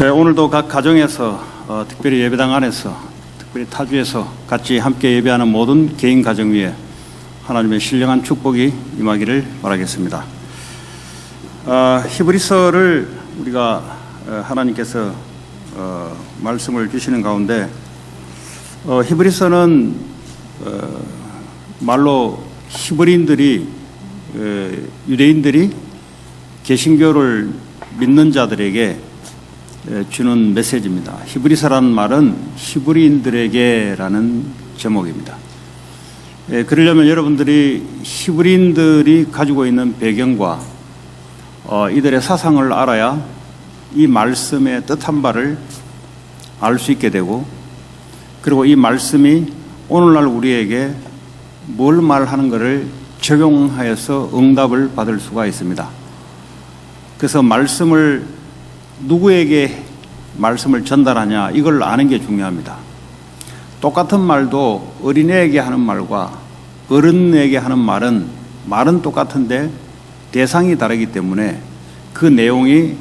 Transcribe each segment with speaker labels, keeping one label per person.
Speaker 1: 네, 오늘도 각 가정에서 특별히 예배당 안에서 특별히 타주에서 같이 함께 예배하는 모든 개인 가정 위에 하나님의 신령한 축복이 임하기를 바라겠습니다. 히브리서를 우리가 하나님께서 말씀을 주시는 가운데 히브리서는 말로 히브리인들이 유대인들이 개신교를 믿는 자들에게 주는 메시지입니다. 히브리서라는 말은 히브리인들에게라는 제목입니다. 그러려면 여러분들이 히브리인들이 가지고 있는 배경과 이들의 사상을 알아야 이 말씀의 뜻한 바를 알 수 있게 되고, 그리고 이 말씀이 오늘날 우리에게 뭘 말하는 것을 적용하여서 응답을 받을 수가 있습니다. 그래서 말씀을 누구에게 말씀을 전달하냐, 이걸 아는 게 중요합니다. 똑같은 말도 어린애에게 하는 말과 어른에게 하는 말은 똑같은데 대상이 다르기 때문에 그 내용이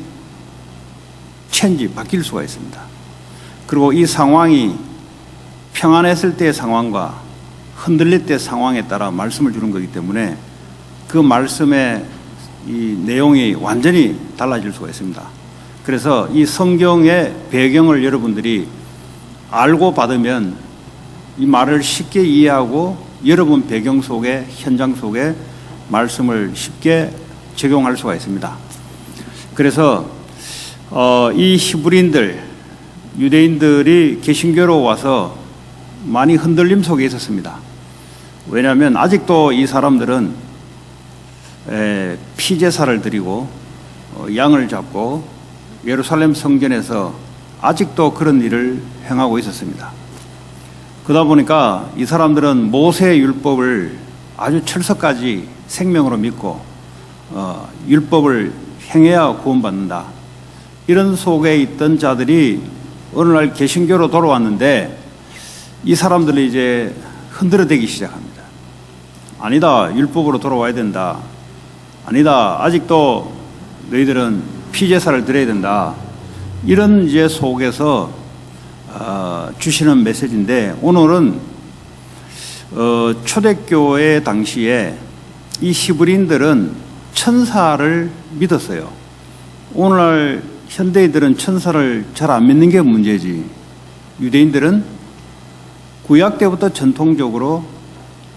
Speaker 1: 바뀔 수가 있습니다. 그리고 이 상황이 평안했을 때의 상황과 흔들릴 때의 상황에 따라 말씀을 주는 거기 때문에 그 말씀의 이 내용이 완전히 달라질 수가 있습니다. 그래서 이 성경의 배경을 여러분들이 알고 받으면 이 말을 쉽게 이해하고 여러분 배경 속에, 현장 속에 말씀을 쉽게 적용할 수가 있습니다. 그래서 이 히브리인들, 유대인들이 개신교로 와서 많이 흔들림 속에 있었습니다. 왜냐하면 아직도 이 사람들은 피제사를 드리고 양을 잡고 예루살렘 성전에서 아직도 그런 일을 행하고 있었습니다. 그러다 보니까 이 사람들은 모세의 율법을 아주 철석까지 생명으로 믿고 율법을 행해야 구원받는다, 이런 속에 있던 자들이 어느 날 개신교로 돌아왔는데 이 사람들이 이제 흔들어대기 시작합니다. 아니다, 율법으로 돌아와야 된다. 아니다, 아직도 너희들은 피제사를 드려야 된다. 이런 이제 속에서 주시는 메시지인데, 오늘은 초대교회 당시에 이 히브리인들은 천사를 믿었어요. 오늘날 현대인들은 천사를 잘 안 믿는 게 문제지, 유대인들은 구약 때부터 전통적으로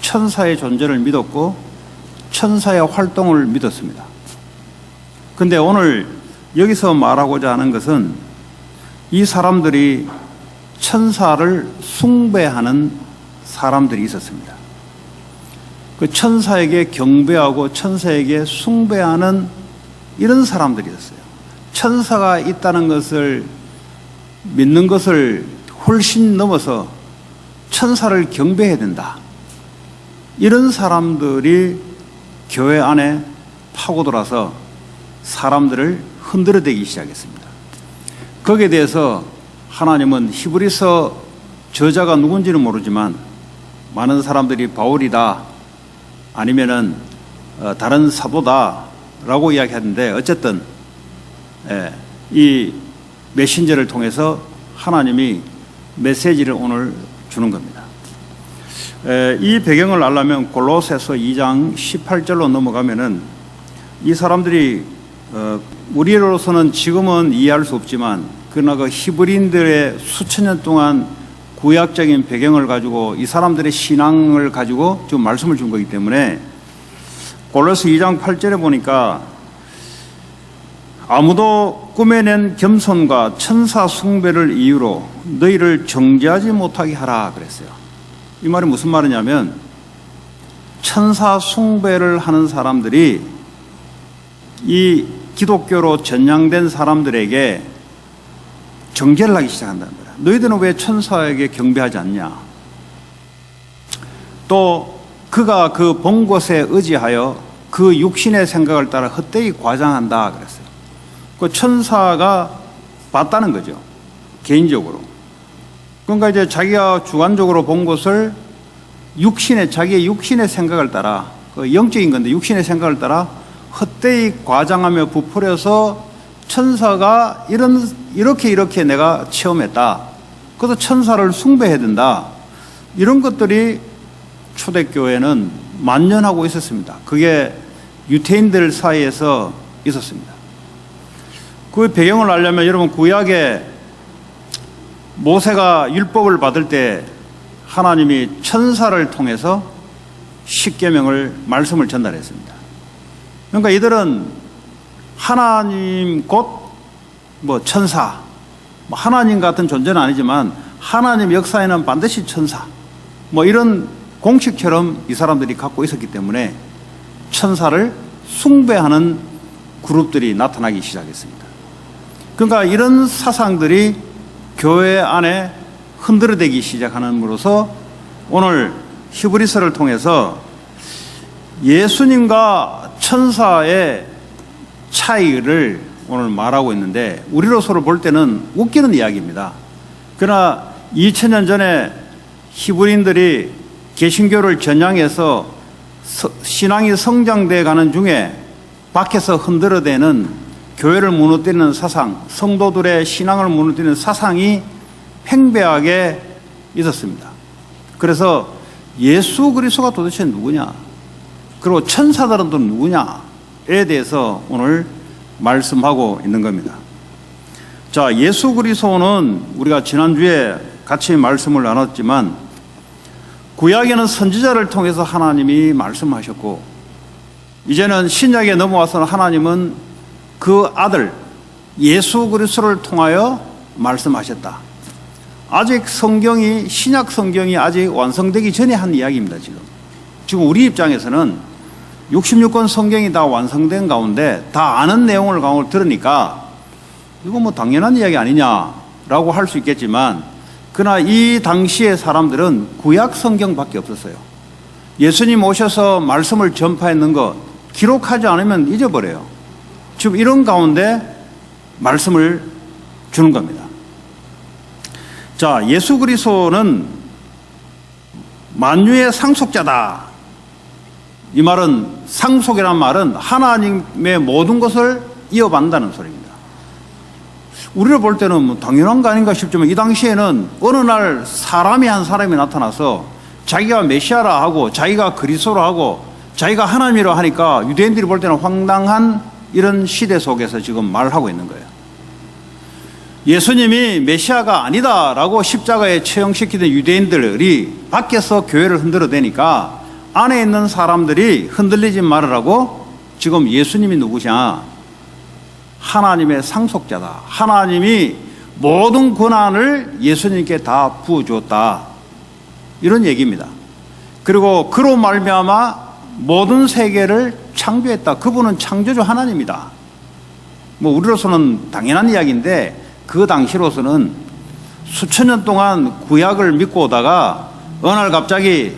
Speaker 1: 천사의 존재를 믿었고 천사의 활동을 믿었습니다. 그런데 오늘 여기서 말하고자 하는 것은 이 사람들이 천사를 숭배하는 사람들이 있었습니다. 그 천사에게 경배하고 천사에게 숭배하는 이런 사람들이 있었어요. 천사가 있다는 것을 믿는 것을 훨씬 넘어서 천사를 경배해야 된다, 이런 사람들이 교회 안에 파고들어서 사람들을 흔들어대기 시작했습니다. 거기에 대해서 하나님은 히브리서 저자가 누군지는 모르지만 많은 사람들이 바울이다, 아니면은 다른 사도다라고 이야기하는데, 어쨌든 이 메신저를 통해서 하나님이 메시지를 오늘 주는 겁니다. 이 배경을 알려면 골로새서 2장 18절로 넘어가면은 이 사람들이 우리로서는 지금은 이해할 수 없지만, 그러나 그 히브리인들의 수천 년 동안 구약적인 배경을 가지고 이 사람들의 신앙을 가지고 좀 말씀을 준 거기 때문에 골로새 2장 8절에 보니까 아무도 꾸며낸 겸손과 천사 숭배를 이유로 너희를 정죄하지 못하게 하라 그랬어요. 이 말이 무슨 말이냐면, 천사 숭배를 하는 사람들이 이 기독교로 전향된 사람들에게 정죄를 하기 시작한다는 거야. 너희들은 왜 천사에게 경배하지 않냐? 또 그가 그 본 것에 의지하여 그 육신의 생각을 따라 헛되이 과장한다 그랬어요. 그 천사가 봤다는 거죠, 개인적으로. 그러니까 이제 자기가 주관적으로 본 것을 자기의 육신의 생각을 따라, 그 영적인 건데 육신의 생각을 따라 헛되이 과장하며 부풀려서 천사가 이렇게 내가 체험했다. 그래서 천사를 숭배해야 된다. 이런 것들이 초대교회는 만연하고 있었습니다. 그게 유대인들 사이에서 있었습니다. 그 배경을 알려면 여러분 구약에 모세가 율법을 받을 때 하나님이 천사를 통해서 십계명을 말씀을 전달했습니다. 그러니까 이들은 하나님 곧 천사, 하나님 같은 존재는 아니지만 하나님 역사에는 반드시 천사, 이런 공식처럼 이 사람들이 갖고 있었기 때문에 천사를 숭배하는 그룹들이 나타나기 시작했습니다. 그러니까 이런 사상들이 교회 안에 흔들어대기 시작함으로써 오늘 히브리서를 통해서 예수님과 천사의 차이를 오늘 말하고 있는데 우리로서로 볼 때는 웃기는 이야기입니다. 그러나 2000년 전에 히브리인들이 개신교를 전향해서 신앙이 성장돼 가는 중에 밖에서 흔들어대는 교회를 무너뜨리는 사상, 성도들의 신앙을 무너뜨리는 사상이 팽배하게 있었습니다. 그래서 예수 그리스도가 도대체 누구냐, 그리고 천사들은 또 누구냐에 대해서 오늘 말씀하고 있는 겁니다. 자, 예수 그리스도는 우리가 지난주에 같이 말씀을 나눴지만 구약에는 선지자를 통해서 하나님이 말씀하셨고 이제는 신약에 넘어와서는 하나님은 그 아들 예수 그리스도를 통하여 말씀하셨다. 아직 성경이, 신약 성경이 아직 완성되기 전에 한 이야기입니다. 지금 우리 입장에서는 66권 성경이 다 완성된 가운데 다 아는 내용을 들으니까 이거 당연한 이야기 아니냐라고 할 수 있겠지만, 그러나 이 당시의 사람들은 구약 성경밖에 없었어요. 예수님 오셔서 말씀을 전파했는 것 기록하지 않으면 잊어버려요. 지금 이런 가운데 말씀을 주는 겁니다. 자, 예수 그리스도는 만유의 상속자다. 이 말은, 상속이란 말은 하나님의 모든 것을 이어받는다는 소리입니다. 우리를 볼 때는 당연한 거 아닌가 싶지만 이 당시에는 어느 날 한 사람이 나타나서 자기가 메시아라 하고 자기가 그리스도라 하고 자기가 하나님이라 하니까 유대인들이 볼 때는 황당한 이런 시대 속에서 지금 말하고 있는 거예요. 예수님이 메시아가 아니다라고 십자가에 처형시키던 유대인들이 밖에서 교회를 흔들어대니까 안에 있는 사람들이 흔들리지 말으라고 지금 예수님이 누구냐? 하나님의 상속자다. 하나님이 모든 권한을 예수님께 다 부어주었다. 이런 얘기입니다. 그리고 그로 말미암아 모든 세계를 창조했다. 그분은 창조주 하나님이다. 우리로서는 당연한 이야기인데 그 당시로서는 수천 년 동안 구약을 믿고 오다가 어느 날 갑자기,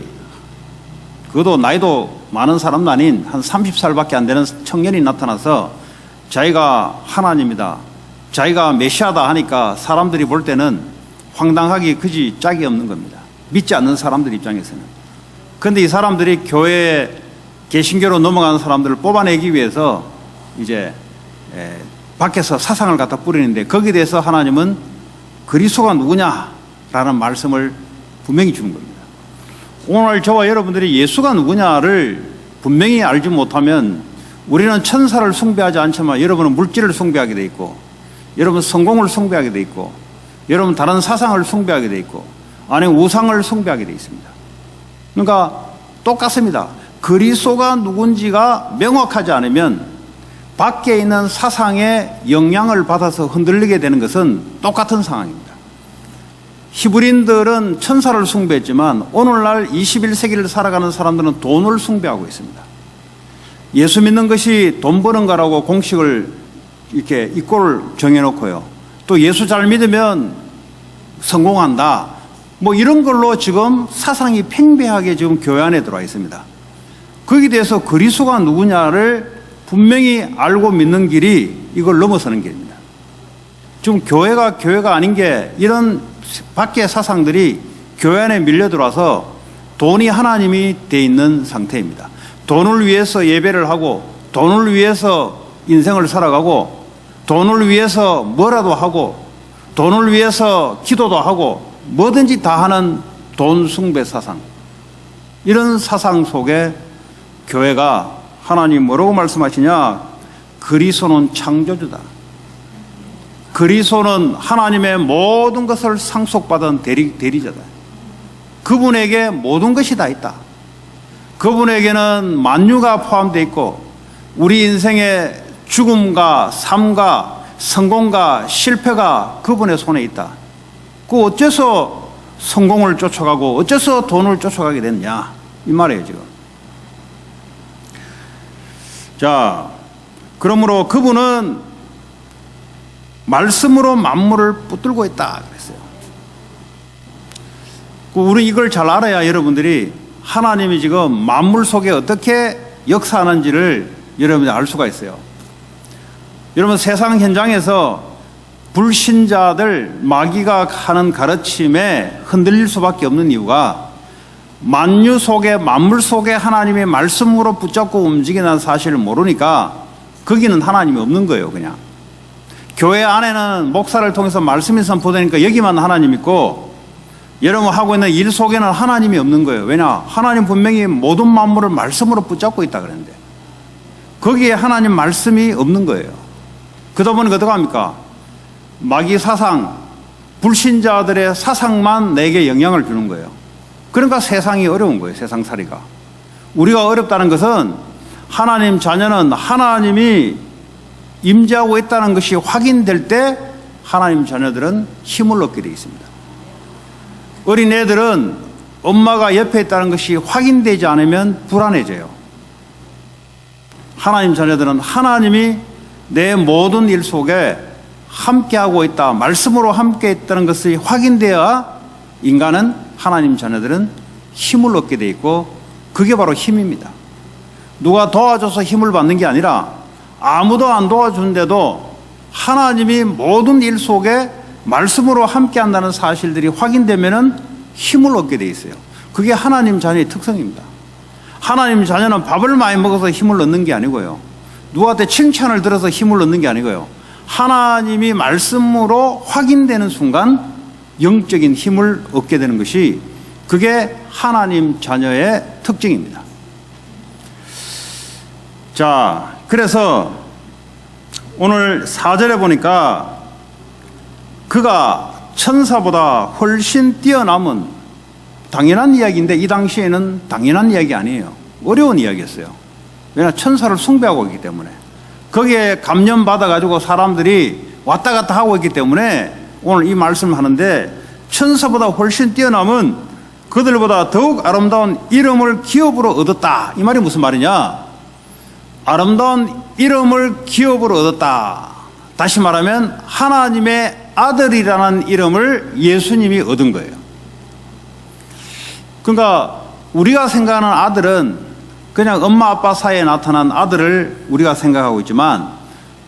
Speaker 1: 그것도 나이도 많은 사람도 아닌 한 30살밖에 안 되는 청년이 나타나서 자기가 하나님이다, 자기가 메시아다 하니까 사람들이 볼 때는 황당하기 그지 짝이 없는 겁니다. 믿지 않는 사람들 입장에서는. 그런데 이 사람들이 교회에 개신교로 넘어가는 사람들을 뽑아내기 위해서 이제 밖에서 사상을 갖다 뿌리는데 거기에 대해서 하나님은 그리스도가 누구냐라는 말씀을 분명히 주는 겁니다. 오늘 저와 여러분들이 예수가 누구냐를 분명히 알지 못하면 우리는 천사를 숭배하지 않지만 여러분은 물질을 숭배하게 돼 있고, 여러분 성공을 숭배하게 돼 있고, 여러분 다른 사상을 숭배하게 돼 있고, 아니면 우상을 숭배하게 돼 있습니다. 그러니까 똑같습니다. 그리스도가 누군지가 명확하지 않으면 밖에 있는 사상의 영향을 받아서 흔들리게 되는 것은 똑같은 상황입니다. 히브리인들은 천사를 숭배했지만 오늘날 21세기를 살아가는 사람들은 돈을 숭배하고 있습니다. 예수 믿는 것이 돈 버는 거라고 공식을 이렇게 이꼴을 정해놓고요. 또 예수 잘 믿으면 성공한다. 이런 걸로 지금 사상이 팽배하게 지금 교회 안에 들어와 있습니다. 거기에 대해서 그리스도가 누구냐를 분명히 알고 믿는 길이 이걸 넘어서는 길입니다. 지금 교회가 아닌 게 이런 밖의 사상들이 교회 안에 밀려 들어와서 돈이 하나님이 돼 있는 상태입니다. 돈을 위해서 예배를 하고 돈을 위해서 인생을 살아가고 돈을 위해서 뭐라도 하고 돈을 위해서 기도도 하고 뭐든지 다 하는 돈 숭배 사상, 이런 사상 속에 교회가 하나님 뭐라고 말씀하시냐? 그리스도는 창조주다. 그리스도는 하나님의 모든 것을 상속받은 대리자다. 그분에게 모든 것이 다 있다. 그분에게는 만유가 포함되어 있고 우리 인생의 죽음과 삶과 성공과 실패가 그분의 손에 있다. 그 어째서 성공을 쫓아가고 어째서 돈을 쫓아가게 됐냐, 이 말이에요 지금. 자, 그러므로 그분은 말씀으로 만물을 붙들고 있다 그랬어요. 우리 이걸 잘 알아야 여러분들이 하나님이 지금 만물 속에 어떻게 역사하는지를 여러분이 알 수가 있어요. 여러분, 세상 현장에서 불신자들, 마귀가 하는 가르침에 흔들릴 수밖에 없는 이유가 만유 속에, 만물 속에 하나님의 말씀으로 붙잡고 움직이는 사실을 모르니까 거기는 하나님이 없는 거예요. 그냥 교회 안에는 목사를 통해서 말씀이 선포되니까 여기만 하나님 있고, 여러분 하고 있는 일 속에는 하나님이 없는 거예요. 왜냐? 하나님 분명히 모든 만물을 말씀으로 붙잡고 있다 그랬는데 거기에 하나님 말씀이 없는 거예요. 그러다 보니까 어떻게 합니까? 마귀 사상, 불신자들의 사상만 내게 영향을 주는 거예요. 그러니까 세상이 어려운 거예요. 세상살이가. 우리가 어렵다는 것은 하나님 자녀는 하나님이 임재하고 있다는 것이 확인될 때 하나님 자녀들은 힘을 얻게 되어 있습니다. 어린애들은 엄마가 옆에 있다는 것이 확인되지 않으면 불안해져요. 하나님 자녀들은 하나님이 내 모든 일 속에 함께하고 있다, 말씀으로 함께 있다는 것이 확인되어야 인간은, 하나님 자녀들은 힘을 얻게 되어 있고, 그게 바로 힘입니다. 누가 도와줘서 힘을 받는 게 아니라 아무도 안 도와주는데도 하나님이 모든 일 속에 말씀으로 함께 한다는 사실들이 확인되면은 힘을 얻게 되어 있어요. 그게 하나님 자녀의 특성입니다. 하나님 자녀는 밥을 많이 먹어서 힘을 얻는 게 아니고요, 누구한테 칭찬을 들어서 힘을 얻는 게 아니고요, 하나님이 말씀으로 확인되는 순간 영적인 힘을 얻게 되는 것이, 그게 하나님 자녀의 특징입니다. 자, 그래서 오늘 4절에 보니까 그가 천사보다 훨씬 뛰어남은, 당연한 이야기인데 이 당시에는 당연한 이야기 아니에요. 어려운 이야기였어요. 왜냐하면 천사를 숭배하고 있기 때문에, 거기에 감염받아가지고 사람들이 왔다 갔다 하고 있기 때문에 오늘 이 말씀을 하는데, 천사보다 훨씬 뛰어남은 그들보다 더욱 아름다운 이름을 기업으로 얻었다. 이 말이 무슨 말이냐? 아름다운 이름을 기업으로 얻었다. 다시 말하면 하나님의 아들이라는 이름을 예수님이 얻은 거예요. 그러니까 우리가 생각하는 아들은 그냥 엄마 아빠 사이에 나타난 아들을 우리가 생각하고 있지만,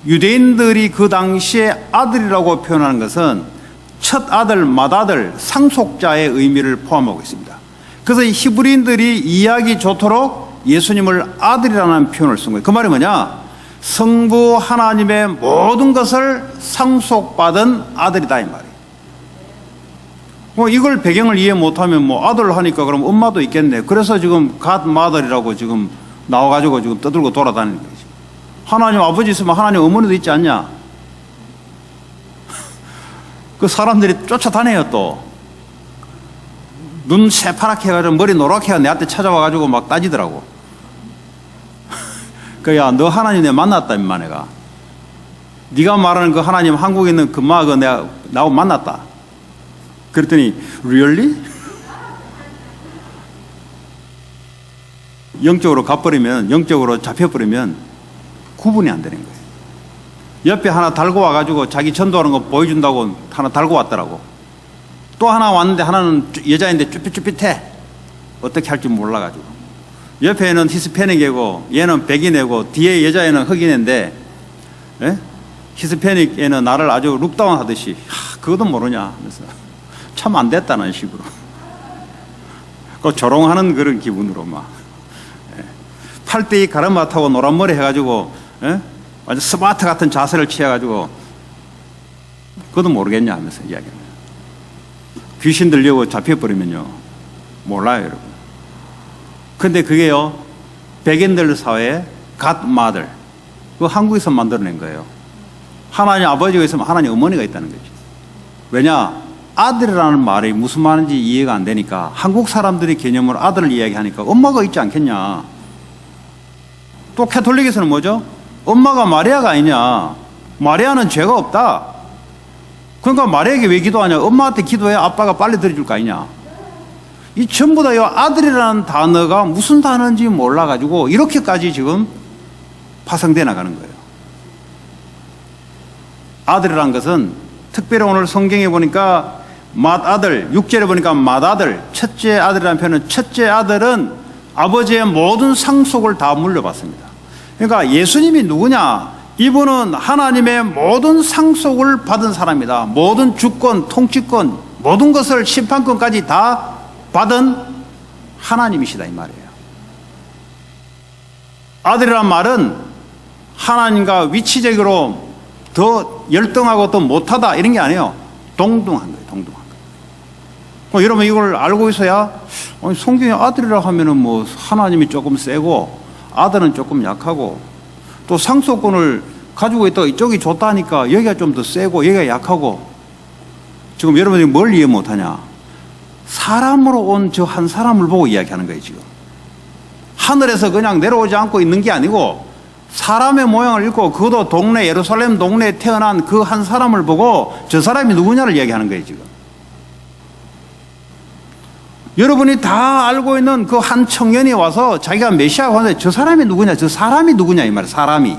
Speaker 1: 유대인들이 그 당시에 아들이라고 표현하는 것은 첫 아들, 맏아들, 상속자의 의미를 포함하고 있습니다. 그래서 히브리인들이 이해하기 좋도록 예수님을 아들이라는 표현을 쓴 거예요. 그 말이 뭐냐? 성부 하나님의 모든 것을 상속받은 아들이다, 이 말이에요. 뭐 이걸 배경을 이해 못하면 뭐 아들 하니까 그럼 엄마도 있겠네. 그래서 지금 갓마들이라고 지금 나와가지고 지금 떠들고 돌아다니는 거지. 하나님 아버지 있으면 하나님 어머니도 있지 않냐? 그 사람들이 쫓아다녀요. 또 눈 새파랗게 해가지고 머리 노랗게 해가 내한테 찾아와가지고 막 따지더라고. 그야 너 하나님 내가 만났다 임마. 내가 네가 말하는 그 하나님 한국에 있는 그 마 그 내가 나하고 만났다. 그랬더니 really? 영적으로 가버리면, 영적으로 잡혀버리면 구분이 안 되는 거예요. 옆에 하나 달고 와가지고 자기 전도하는 거 보여준다고 하나 달고 왔더라고. 또 하나 왔는데 하나는 여자인데 쭈삣쭈삣해. 어떻게 할지 몰라가지고. 옆에는 히스패닉이고 얘는 백인이고 뒤에 여자애는 흑인인데, 예? 히스패닉 애는 나를 아주 룩다운 하듯이, 그것도 모르냐. 그래서 참 안 됐다는 식으로. 그 조롱하는 그런 기분으로 막. 팔대기 가르마 타고 노란 머리 해가지고 완전 스마트 같은 자세를 취해가지고 그것도 모르겠냐 하면서 이야기합니다. 귀신 들려고 잡혀버리면요 몰라요 여러분. 근데 그게요 백인들 사회의 갓마들, 그 한국에서 만들어낸 거예요. 하나님 아버지가 있으면 하나님 어머니가 있다는 거죠. 왜냐? 아들이라는 말이 무슨 말인지 이해가 안 되니까 한국 사람들이 개념으로 아들을 이야기하니까 엄마가 있지 않겠냐. 또 캐톨릭에서는 뭐죠? 엄마가 마리아가 아니냐. 마리아는 죄가 없다. 그러니까 마리아에게 왜 기도하냐. 엄마한테 기도해 아빠가 빨리 들어줄 거 아니냐. 이 전부 다 이 아들이라는 단어가 무슨 단어인지 몰라가지고 이렇게까지 지금 파생돼 나가는 거예요. 아들이라는 것은 특별히 오늘 성경에 보니까 맏아들, 6절에 보니까 맏아들, 첫째 아들이라는 표현은 첫째 아들은 아버지의 모든 상속을 다 물려받습니다. 그러니까 예수님이 누구냐? 이분은 하나님의 모든 상속을 받은 사람이다. 모든 주권, 통치권, 모든 것을 심판권까지 다 받은 하나님이시다 이 말이에요. 아들이란 말은 하나님과 위치적으로 더 열등하고 더 못하다 이런 게 아니에요. 동등한 거예요. 동등한 거예요. 여러분 이걸 알고 있어야 성경에 아들이라 하면은 뭐 하나님이 조금 세고 아들은 조금 약하고 또 상속권을 가지고 있다가 이쪽이 좋다 하니까 여기가 좀 더 세고 여기가 약하고 지금 여러분이 뭘 이해 못하냐. 사람으로 온 저 한 사람을 보고 이야기하는 거예요 지금. 하늘에서 그냥 내려오지 않고 있는 게 아니고 사람의 모양을 읽고 그것도 동네 예루살렘 동네에 태어난 그 한 사람을 보고 저 사람이 누구냐를 이야기하는 거예요 지금. 여러분이 다 알고 있는 그 한 청년이 와서 자기가 메시아가 왔는데 저 사람이 누구냐, 저 사람이 누구냐 이 말이에요. 사람이.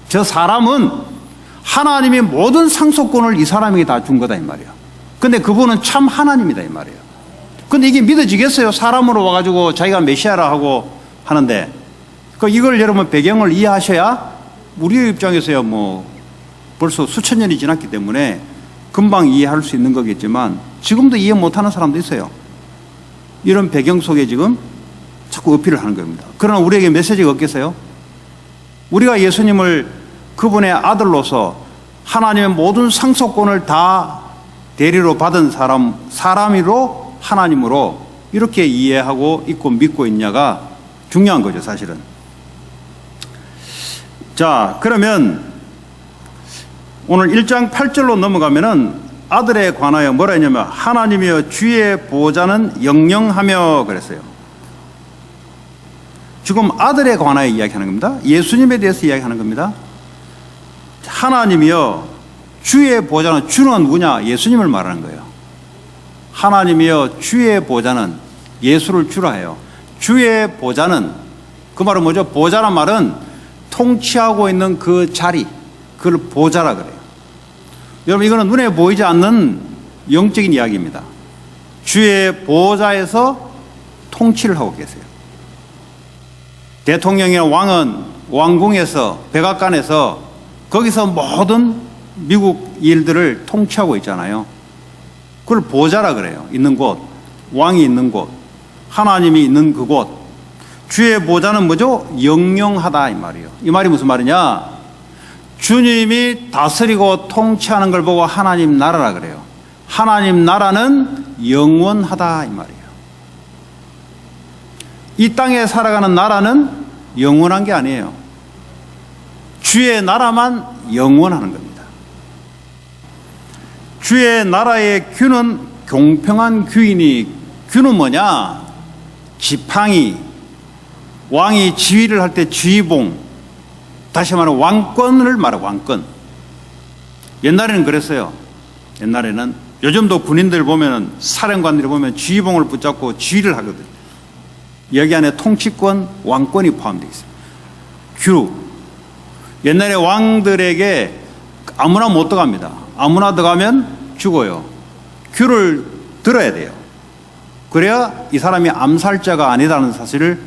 Speaker 1: 저 사람은 하나님이 모든 상속권을 이 사람에게 다 준 거다 이 말이에요. 근데 그분은 참 하나님이다 이 말이에요. 근데 이게 믿어지겠어요? 사람으로 와가지고 자기가 메시아라 하고 하는데 이걸 여러분 배경을 이해하셔야 우리 입장에서야 뭐 벌써 수천 년이 지났기 때문에 금방 이해할 수 있는 거겠지만 지금도 이해 못하는 사람도 있어요. 이런 배경 속에 지금 자꾸 어필을 하는 겁니다. 그러나 우리에게 메시지가 없겠어요? 우리가 예수님을 그분의 아들로서 하나님의 모든 상속권을 다 대리로 받은 사람으로 하나님으로 이렇게 이해하고 있고 믿고 있냐가 중요한 거죠 사실은. 자, 그러면 오늘 1장 8절로 넘어가면은 아들에 관하여 뭐라 했냐면 하나님이여 주의 보호자는 영영하며 그랬어요. 지금 아들에 관하여 이야기하는 겁니다. 예수님에 대해서 이야기하는 겁니다. 하나님이여 주의 보호자는, 주는 누구냐? 예수님을 말하는 거예요. 하나님이여 주의 보호자는, 예수를 주라 해요. 주의 보호자는, 그 말은 뭐죠? 보호자란 말은 통치하고 있는 그 자리, 그걸 보호자라 그래요. 여러분 이거는 눈에 보이지 않는 영적인 이야기입니다. 주의 보호자에서 통치를 하고 계세요. 대통령이나 왕은 왕궁에서, 백악관에서 거기서 모든 미국 일들을 통치하고 있잖아요. 그걸 보호자라 그래요. 있는 곳, 왕이 있는 곳, 하나님이 있는 그곳. 주의 보호자는 뭐죠? 영영하다 이 말이에요. 이 말이 무슨 말이냐? 주님이 다스리고 통치하는 걸 보고 하나님 나라라 그래요. 하나님 나라는 영원하다 이 말이에요. 이 땅에 살아가는 나라는 영원한 게 아니에요. 주의 나라만 영원하는 겁니다. 주의 나라의 규는 공평한 규이니, 규는 뭐냐? 지팡이, 왕이 지휘를 할 때 지휘봉, 다시 말하면 왕권을 말해. 왕권. 옛날에는 그랬어요. 옛날에는, 요즘도 군인들 보면은, 사령관들이 보면 지휘봉을 붙잡고 지휘를 하거든요. 여기 안에 통치권, 왕권이 포함되어 있어요. 규. 옛날에 왕들에게 아무나 못 들어갑니다. 아무나 들어가면 죽어요. 규를 들어야 돼요. 그래야 이 사람이 암살자가 아니라는 사실을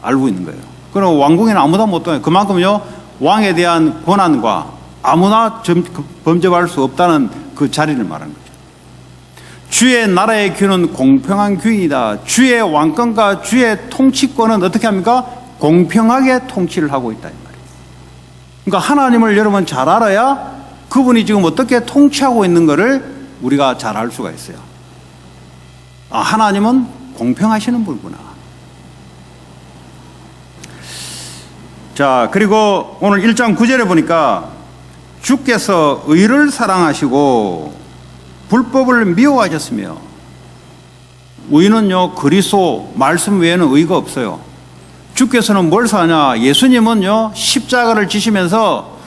Speaker 1: 알고 있는 거예요. 그럼 왕궁에는 아무나 못 들어가요. 그만큼요, 왕에 대한 권한과 아무나 범접할 수 없다는 그 자리를 말하는 거죠. 주의 나라의 규는 공평한 규이다. 주의 왕권과 주의 통치권은 어떻게 합니까? 공평하게 통치를 하고 있다 이 말이에요. 그러니까 하나님을 여러분 잘 알아야 그분이 지금 어떻게 통치하고 있는 것을 우리가 잘 알 수가 있어요. 아, 하나님은 공평하시는 분이구나. 자, 그리고 오늘 1장 9절에 보니까 주께서 의를 사랑하시고 불법을 미워하셨으며, 의는요 그리스도 말씀 외에는 의가 없어요. 주께서는 뭘 사냐? 예수님은요 십자가를 지시면서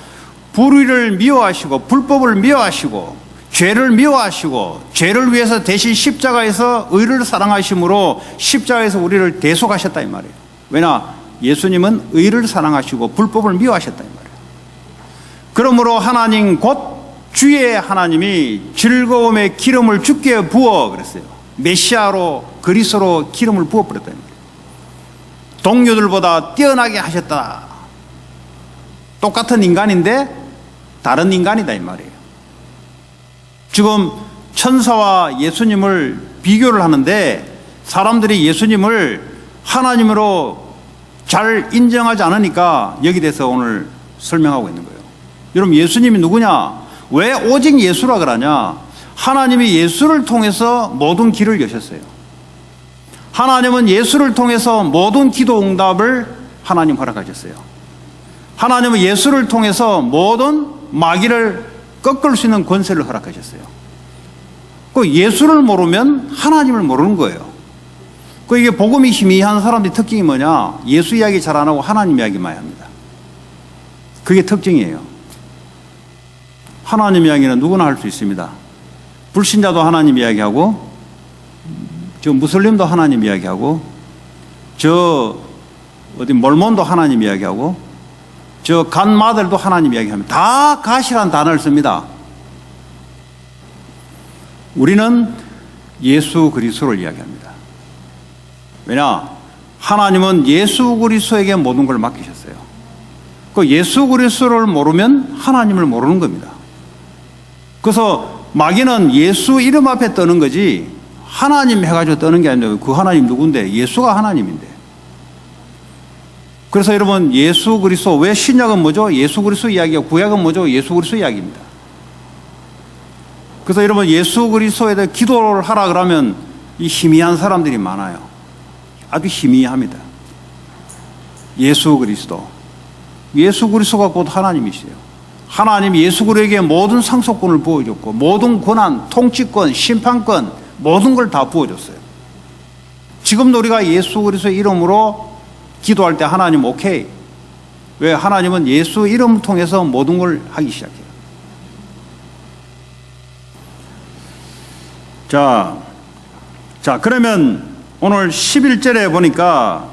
Speaker 1: 불의를 미워하시고 불법을 미워하시고 죄를 미워하시고 죄를 위해서 대신 십자가에서 의를 사랑하심으로 십자가에서 우리를 대속하셨다 이 말이에요. 왜냐? 예수님은 의를 사랑하시고 불법을 미워하셨다 이 말이에요. 그러므로 하나님 곧 주의 하나님이 즐거움의 기름을 주께 부어 그랬어요. 메시아로 그리스도로 기름을 부어버렸다 이 말이에요. 동료들보다 뛰어나게 하셨다. 똑같은 인간인데 다른 인간이다 이 말이에요. 지금 천사와 예수님을 비교를 하는데 사람들이 예수님을 하나님으로 잘 인정하지 않으니까 여기 대해서 오늘 설명하고 있는 거예요. 여러분, 예수님이 누구냐? 왜 오직 예수라 그러냐? 하나님이 예수를 통해서 모든 길을 여셨어요. 하나님은 예수를 통해서 모든 기도 응답을 하나님 허락하셨어요. 하나님은 예수를 통해서 모든 마귀를 꺾을 수 있는 권세를 허락하셨어요. 그 예수를 모르면 하나님을 모르는 거예요. 그 이게 복음이 희미한 사람들의 특징이 뭐냐? 예수 이야기 잘 안 하고 하나님 이야기만 합니다. 그게 특징이에요. 하나님 이야기는 누구나 할 수 있습니다. 불신자도 하나님 이야기하고, 저 무슬림도 하나님 이야기하고, 저 어디 몰몬도 하나님 이야기하고, 저 간마들도 하나님 이야기합니다. 다 가시란 단어를 씁니다. 우리는 예수 그리스도를 이야기합니다. 왜냐? 하나님은 예수 그리스도에게 모든 걸 맡기셨어요. 그 예수 그리스도를 모르면 하나님을 모르는 겁니다. 그래서 마귀는 예수 이름 앞에 떠는 거지 하나님 해가지고 떠는 게 아니라, 그 하나님 누군데? 예수가 하나님인데. 그래서 여러분, 예수 그리스도, 왜 신약은 뭐죠? 예수 그리스도 이야기고 구약은 뭐죠? 예수 그리스도 이야기입니다. 그래서 여러분, 예수 그리스도에 대해 기도를 하라 그러면 이 희미한 사람들이 많아요. 아주 희미합니다. 예수 그리스도. 예수 그리스도가 곧 하나님이시죠. 하나님이 예수 그리스도에게 모든 상속권을 부어줬고, 모든 권한, 통치권, 심판권, 모든 걸 다 부어줬어요. 지금도 우리가 예수 그리스도의 이름으로 기도할 때 하나님 오케이. 왜? 하나님은 예수 이름을 통해서 모든 걸 하기 시작해요. 자, 그러면 오늘 11절에 보니까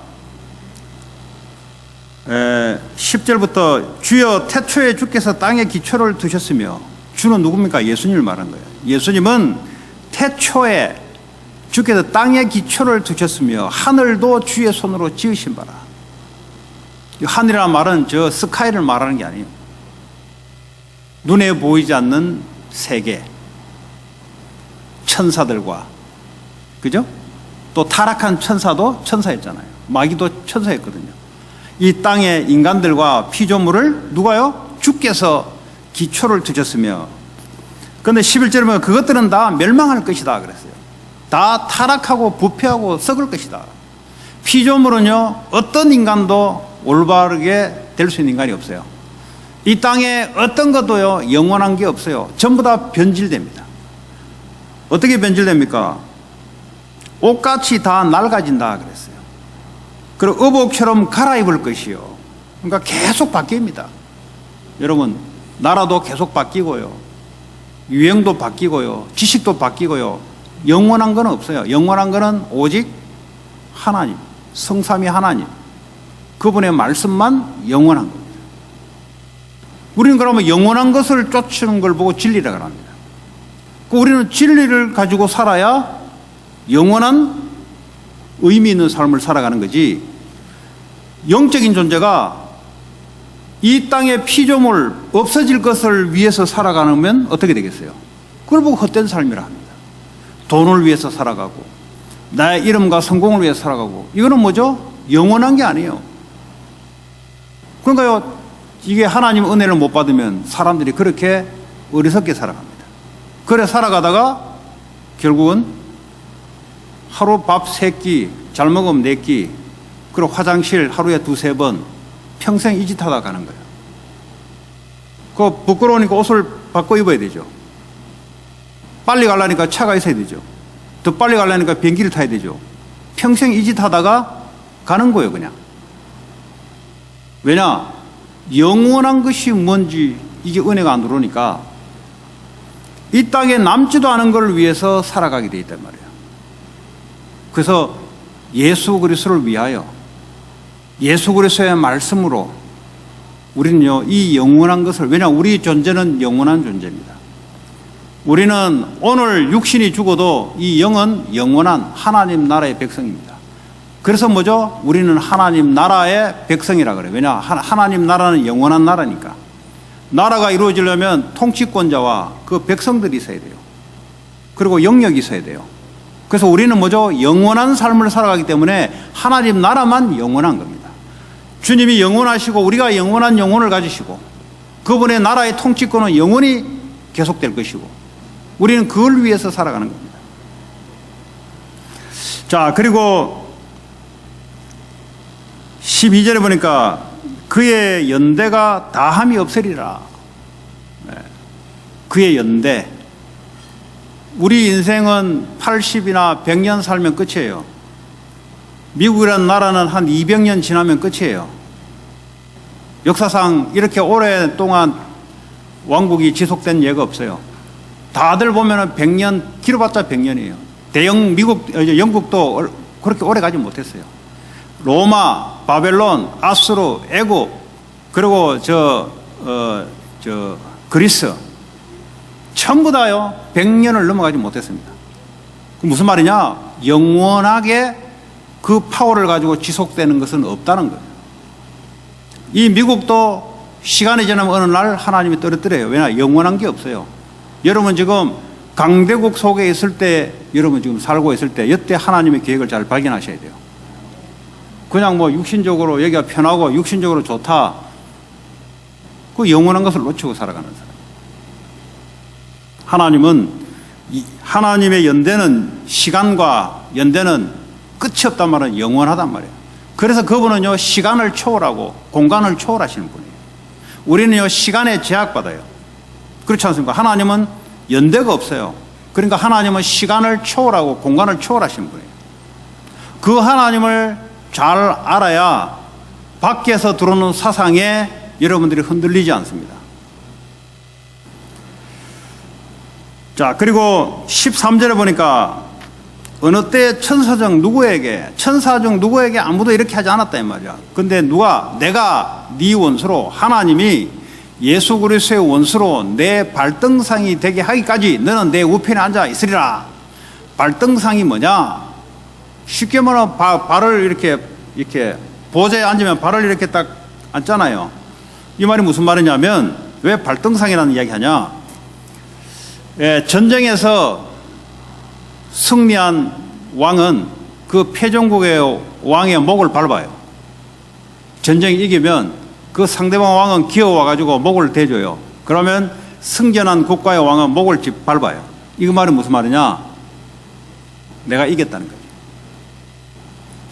Speaker 1: 10절부터 주여 태초에 주께서 땅에 기초를 두셨으며, 주는 누굽니까? 예수님을 말한 거예요. 예수님은 태초에 주께서 땅에 기초를 두셨으며 하늘도 주의 손으로 지으신 바라. 하늘이라는 말은 저 스카이를 말하는 게 아니에요. 눈에 보이지 않는 세계, 천사들과, 그죠? 또 타락한 천사도 천사였잖아요. 마귀도 천사였거든요. 이 땅의 인간들과 피조물을 누가요? 주께서 기초를 두셨으며, 그런데 11절에 보면 그것들은 다 멸망할 것이다 그랬어요. 다 타락하고 부패하고 썩을 것이다. 피조물은요, 어떤 인간도 올바르게 될 수 있는 인간이 없어요. 이 땅에 어떤 것도요, 영원한 게 없어요. 전부 다 변질됩니다. 어떻게 변질됩니까? 옷같이 다 낡아진다 그랬어요. 그리고 의복처럼 갈아입을 것이요. 그러니까 계속 바뀝니다. 여러분, 나라도 계속 바뀌고요. 유행도 바뀌고요. 지식도 바뀌고요. 영원한 건 없어요. 영원한 거는 오직 하나님, 성삼위 하나님, 그분의 말씀만 영원한 겁니다. 우리는 그러면 영원한 것을 쫓는 걸 보고 진리라고 합니다. 우리는 진리를 가지고 살아야 영원한 의미 있는 삶을 살아가는 거지, 영적인 존재가 이 땅의 피조물 없어질 것을 위해서 살아가면 어떻게 되겠어요? 그걸 보고 헛된 삶이라 합니다. 돈을 위해서 살아가고 나의 이름과 성공을 위해서 살아가고, 이거는 뭐죠? 영원한 게 아니에요. 그러니까요, 이게 하나님 은혜를 못 받으면 사람들이 그렇게 어리석게 살아갑니다. 그래 살아가다가 결국은 하루 밥 3끼, 잘 먹으면 4끼, 그리고 화장실 하루에 2-3번, 평생 이 짓 하다 가는 거예요. 부끄러우니까 옷을 바꿔 입어야 되죠. 빨리 가려니까 차가 있어야 되죠. 더 빨리 가려니까 비행기를 타야 되죠. 평생 이 짓 하다가 가는 거예요, 그냥. 왜냐? 영원한 것이 뭔지 이게 은혜가 안 들어오니까 이 땅에 남지도 않은 걸 위해서 살아가게 돼 있단 말이에요. 그래서 예수 그리스도를 위하여 예수 그리스도의 말씀으로 우리는요, 이 영원한 것을, 왜냐, 우리 존재는 영원한 존재입니다. 우리는 오늘 육신이 죽어도 이 영은 영원한 하나님 나라의 백성입니다. 그래서 뭐죠? 우리는 하나님 나라의 백성이라 그래요. 왜냐, 하나님 나라는 영원한 나라니까. 나라가 이루어지려면 통치권자와 그 백성들이 있어야 돼요. 그리고 영역이 있어야 돼요. 그래서 우리는 뭐죠? 영원한 삶을 살아가기 때문에 하나님 나라만 영원한 겁니다. 주님이 영원하시고 우리가 영원한 영혼을 가지시고 그분의 나라의 통치권은 영원히 계속될 것이고 우리는 그걸 위해서 살아가는 겁니다. 자, 그리고 12절에 보니까 그의 연대가 다함이 없으리라. 네. 그의 연대. 우리 인생은 80이나 100년 살면 끝이에요. 미국이라는 나라는 한 200년 지나면 끝이에요. 역사상 이렇게 오랫동안 왕국이 지속된 예가 없어요. 다들 보면은 100년, 길어봤자 100년이에요. 대영 영국도 그렇게 오래 가지 못했어요. 로마, 바벨론, 아수르, 애굽, 그리고 그리스 전부 다요 100년을 넘어가지 못했습니다. 무슨 말이냐? 영원하게 그 파워를 가지고 지속되는 것은 없다는 거예요. 이 미국도 시간이 지나면 어느 날 하나님이 떨어뜨려요. 왜냐? 영원한 게 없어요. 여러분 지금 강대국 속에 있을 때, 여러분 지금 살고 있을 때 이때 하나님의 계획을 잘 발견하셔야 돼요. 그냥 뭐 육신적으로 여기가 편하고 육신적으로 좋다, 그 영원한 것을 놓치고 살아가는 사람. 하나님은 하나님의 연대는, 시간과 연대는 끝이 없단 말은 영원하단 말이에요. 그래서 그분은요 시간을 초월하고 공간을 초월하시는 분이에요. 우리는요 시간에 제약받아요. 그렇지 않습니까? 하나님은 연대가 없어요. 그러니까 하나님은 시간을 초월하고 공간을 초월하시는 분이에요. 그 하나님을 잘 알아야 밖에서 들어오는 사상에 여러분들이 흔들리지 않습니다. 자, 그리고 13절에 보니까 어느 때 천사 중 누구에게 아무도 이렇게 하지 않았다 이 말이야. 근데 내가 네 원수로, 하나님이 예수 그리스도의 원수로 내 발등상이 되게 하기까지 너는 내 우편에 앉아 있으리라. 발등상이 뭐냐? 쉽게 말하면 발을 이렇게 보좌에 앉으면 발을 이렇게 딱 앉잖아요. 이 말이 무슨 말이냐면, 왜 발등상이라는 이야기 하냐? 전쟁에서 승리한 왕은 그 패전국의 왕의 목을 밟아요. 전쟁이 이기면 그 상대방 왕은 기어와가지고 목을 대줘요. 그러면 승전한 국가의 왕은 목을 밟아요. 이 말은 무슨 말이냐? 내가 이겼다는 거죠.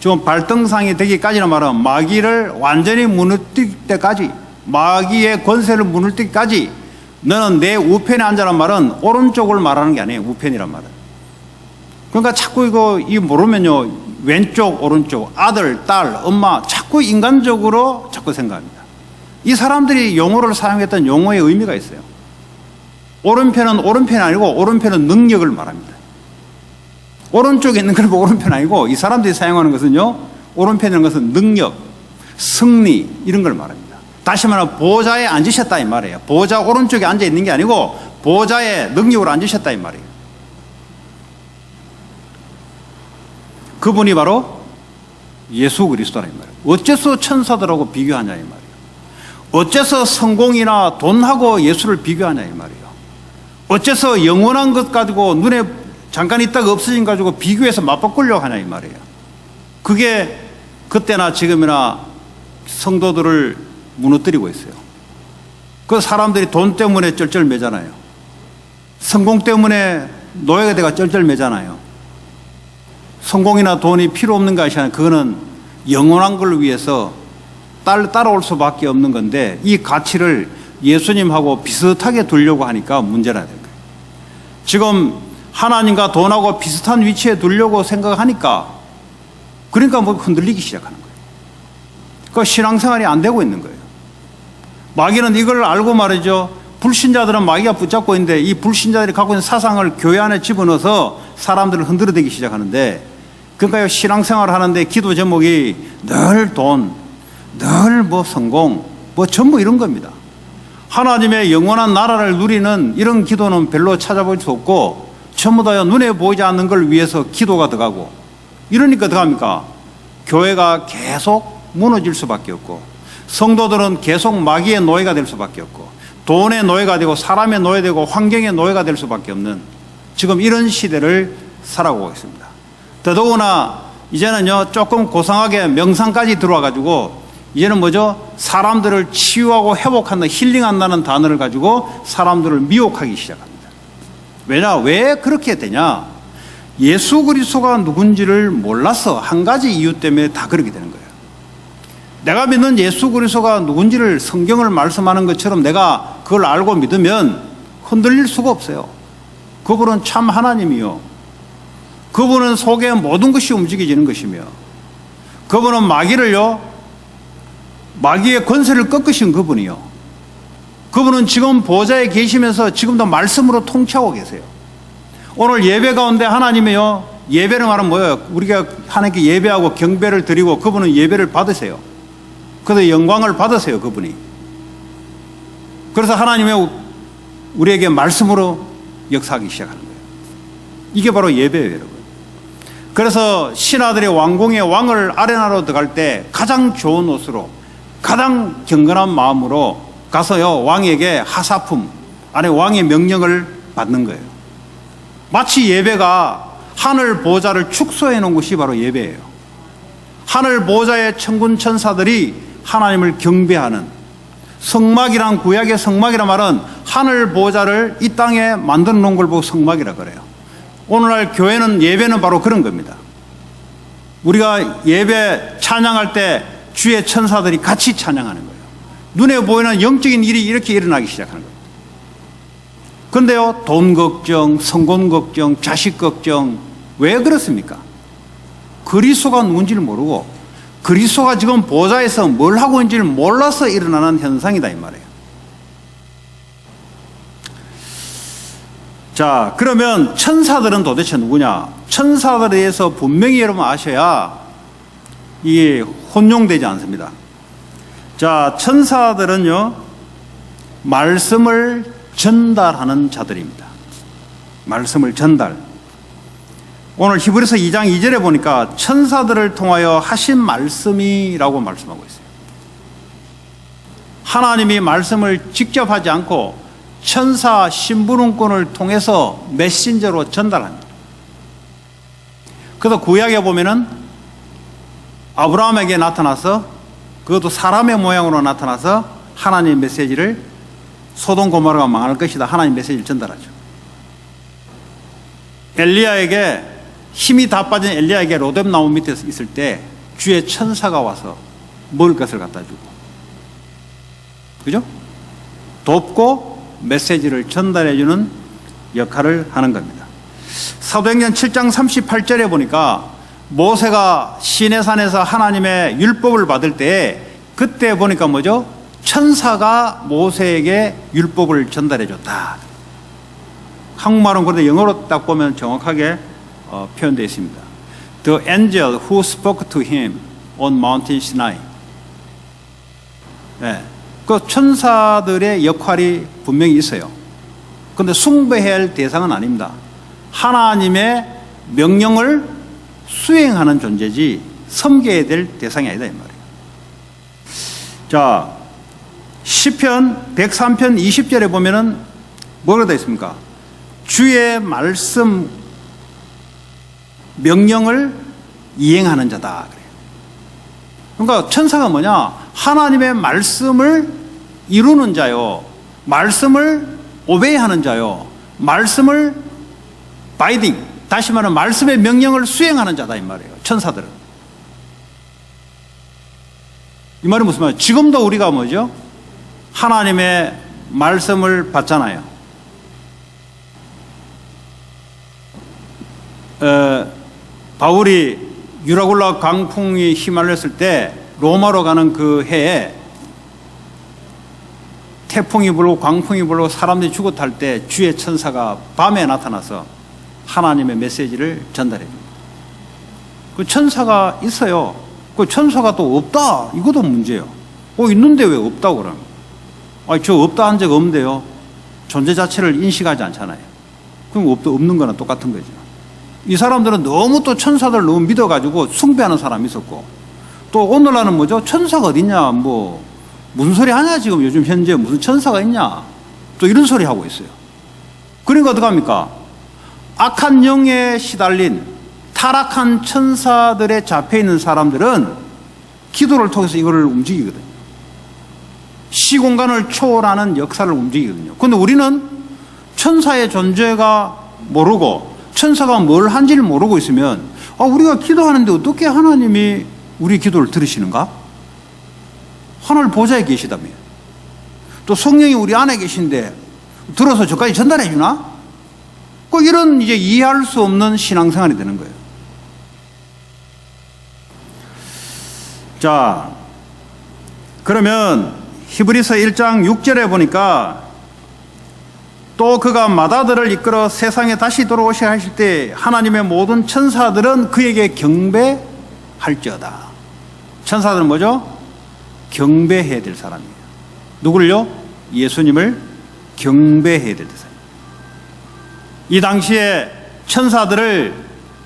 Speaker 1: 지금 발등상이 되기까지는 말은 마귀를 완전히 무너뜨릴 때까지, 마귀의 권세를 무너뜨릴 때까지 너는 내 우편에 앉아란 말은 오른쪽을 말하는 게 아니에요. 우편이란 말은. 그러니까 자꾸 이 모르면요 왼쪽 오른쪽, 아들 딸 엄마 자꾸 인간적으로 자꾸 생각합니다. 이 사람들이 용어를 사용했던 용어의 의미가 있어요. 오른편은 오른편이 아니고 오른편은 능력을 말합니다. 오른쪽에 있는 걸 보고 오른편 아니고 이 사람들이 사용하는 것은요, 오른편이라는 것은 능력, 승리 이런 걸 말합니다. 다시 말하면 보좌에 앉으셨다 이 말이에요. 보좌 오른쪽에 앉아 있는 게 아니고 보좌에 능력으로 앉으셨다 이 말이에요. 그분이 바로 예수 그리스도라 이 말이에요. 어째서 천사들하고 비교하냐 이 말이에요. 어째서 성공이나 돈하고 예수를 비교하냐 이 말이에요. 어째서 영원한 것 가지고 눈에 잠깐 있다가 없어진 가지고 비교해서 맞바꾸려고 하냐 이 말이에요. 그게 그때나 지금이나 성도들을 무너뜨리고 있어요. 그 사람들이 돈 때문에 쩔쩔매잖아요. 성공 때문에 노예가 돼가 쩔쩔매잖아요. 성공이나 돈이 필요 없는 것이 아니라 그거는 영원한 걸 위해서 따라올 수밖에 없는 건데 이 가치를 예수님하고 비슷하게 두려고 하니까 문제가 된 거예요. 지금 하나님과 돈하고 비슷한 위치에 두려고 생각하니까 그러니까 뭐 흔들리기 시작하는 거예요. 그 신앙생활이 안 되고 있는 거예요. 마귀는 이걸 알고 말이죠. 불신자들은 마귀가 붙잡고 있는데 이 불신자들이 갖고 있는 사상을 교회 안에 집어넣어서 사람들을 흔들어대기 시작하는데 그러니까 신앙생활을 하는데 기도 제목이 늘 돈, 늘 뭐 성공, 뭐 전부 이런 겁니다. 하나님의 영원한 나라를 누리는 이런 기도는 별로 찾아볼 수 없고 전부 다 눈에 보이지 않는 걸 위해서 기도가 들어가고 이러니까 어떡합니까? 교회가 계속 무너질 수밖에 없고 성도들은 계속 마귀의 노예가 될 수밖에 없고 돈의 노예가 되고 사람의 노예되고 환경의 노예가 될 수밖에 없는 지금 이런 시대를 살아가고 있습니다. 더더구나 이제는요 조금 고상하게 명상까지 들어와 가지고 이제는 뭐죠? 사람들을 치유하고 회복한다, 힐링한다는 단어를 가지고 사람들을 미혹하기 시작합니다. 왜 그렇게 되냐? 예수 그리스도가 누군지를 몰라서 한 가지 이유 때문에 다 그렇게 되는 거예요. 내가 믿는 예수 그리스도가 누군지를 성경을 말씀하는 것처럼 내가 그걸 알고 믿으면 흔들릴 수가 없어요. 그분은 참 하나님이요. 그분은 속에 모든 것이 움직여지는 것이며 그분은 마귀의 권세를 꺾으신 그분이요. 그분은 지금 보좌에 계시면서 지금도 말씀으로 통치하고 계세요. 오늘 예배 가운데 하나님이요. 예배를 말하면 뭐예요? 우리가 하나님께 예배하고 경배를 드리고 그분은 예배를 받으세요. 그래서 영광을 받으세요. 그분이. 그래서 하나님의 우리에게 말씀으로 역사하기 시작하는 거예요. 이게 바로 예배예요, 여러분. 그래서 신하들이 왕궁의 왕을 아레나로 들어갈 때 가장 좋은 옷으로 가장 경건한 마음으로 가서요 왕에게 하사품 안에 왕의 명령을 받는 거예요. 마치 예배가 하늘 보좌를 축소해 놓은 것이 바로 예배예요. 하늘 보좌의 천군 천사들이 하나님을 경배하는 성막이란 구약의 성막이란 말은 하늘 보좌를 이 땅에 만들어 놓은 걸 보고 성막이라 그래요. 오늘날 교회는 예배는 바로 그런 겁니다. 우리가 예배 찬양할 때 주의 천사들이 같이 찬양하는 거예요. 눈에 보이는 영적인 일이 이렇게 일어나기 시작하는 거예요. 그런데요, 돈 걱정, 성공 걱정, 자식 걱정, 왜 그렇습니까? 그리스도가 누군지를 모르고 그리스도가 지금 보좌에서 뭘 하고 있는지를 몰라서 일어나는 현상이다 이 말이에요. 자, 그러면 천사들은 도대체 누구냐? 천사들에 대해서 분명히 여러분 아셔야 이게 혼용되지 않습니다. 자, 천사들은요 말씀을 전달하는 자들입니다. 말씀을 전달. 오늘 히브리서 2장 2절에 보니까 천사들을 통하여 하신 말씀이라고 말씀하고 있어요. 하나님이 말씀을 직접 하지 않고 천사 심부름꾼을 통해서 메신저로 전달합니다. 그래서 구약에 보면은 아브라함에게 나타나서 그것도 사람의 모양으로 나타나서 하나님의 메시지를 소돔 고모라가 망할 것이다 하나님 메시지를 전달하죠. 엘리야에게 힘이 다 빠진 엘리야에게 로뎀 나무 밑에 있을 때 주의 천사가 와서 먹을 것을 갖다 주고 그죠? 돕고 메시지를 전달해 주는 역할을 하는 겁니다. 사도행전 7장 38절에 보니까 모세가 시내산에서 하나님의 율법을 받을 때 그때 보니까 뭐죠? 천사가 모세에게 율법을 전달해 줬다. 한국말은 그런데 영어로 딱 보면 정확하게 표현되어 있습니다. The angel who spoke to him on Mountain Sinai. 네, 그 천사들의 역할이 분명히 있어요. 그런데 숭배해야 할 대상은 아닙니다. 하나님의 명령을 수행하는 존재지 섬겨야 될 대상이 아니다 이 말이에요. 자, 시편 103편 20절에 보면은 뭐가 되어 있습니까? 주의 말씀 명령을 이행하는 자다 그래요. 그러니까 천사가 뭐냐? 하나님의 말씀을 이루는 자요, 말씀을 오베이하는 자요, 말씀을 바이딩, 다시 말하면 말씀의 명령을 수행하는 자다 이 말이에요. 천사들은. 이 말이 무슨 말이에요? 지금도 우리가 뭐죠? 하나님의 말씀을 받잖아요. 바울이 유라굴라 강풍이 휘말렸을 때 로마로 가는 그 해에 태풍이 불고 광풍이 불고 사람들이 죽어 탈 때 주의 천사가 밤에 나타나서 하나님의 메시지를 전달해 줍니다. 그 천사가 있어요. 그 천사가 또 없다, 이것도 문제예요. 있는데 왜 없다고 그러면? 저 없다 한 적 없는데요. 존재 자체를 인식하지 않잖아요. 그럼 없는 거나 똑같은 거죠. 이 사람들은 너무 또 천사들 너무 믿어가지고 숭배하는 사람이 있었고, 또 오늘날은 뭐죠? 천사가 어딨냐, 무슨 소리 하냐, 지금 요즘 현재 무슨 천사가 있냐, 또 이런 소리 하고 있어요. 그러니까 어떡합니까? 악한 영에 시달린 타락한 천사들에 잡혀있는 사람들은 기도를 통해서 이거를 움직이거든요. 시공간을 초월하는 역사를 움직이거든요. 그런데 우리는 천사의 존재가 모르고 천사가 뭘 한지를 모르고 있으면 우리가 기도하는데 어떻게 하나님이 우리 기도를 들으시는가? 하늘 보좌에 계시다며. 또 성령이 우리 안에 계신데 들어서 저까지 전달해 주나? 이런 이제 이해할 수 없는 신앙생활이 되는 거예요. 자, 그러면 히브리서 1장 6절에 보니까 또 그가 마다들을 이끌어 세상에 다시 돌아오셔야 하실 때 하나님의 모든 천사들은 그에게 경배할지어다. 천사들은 뭐죠? 경배해야 될 사람이에요. 누구를요? 예수님을 경배해야 될 사람. 이 당시에 천사들을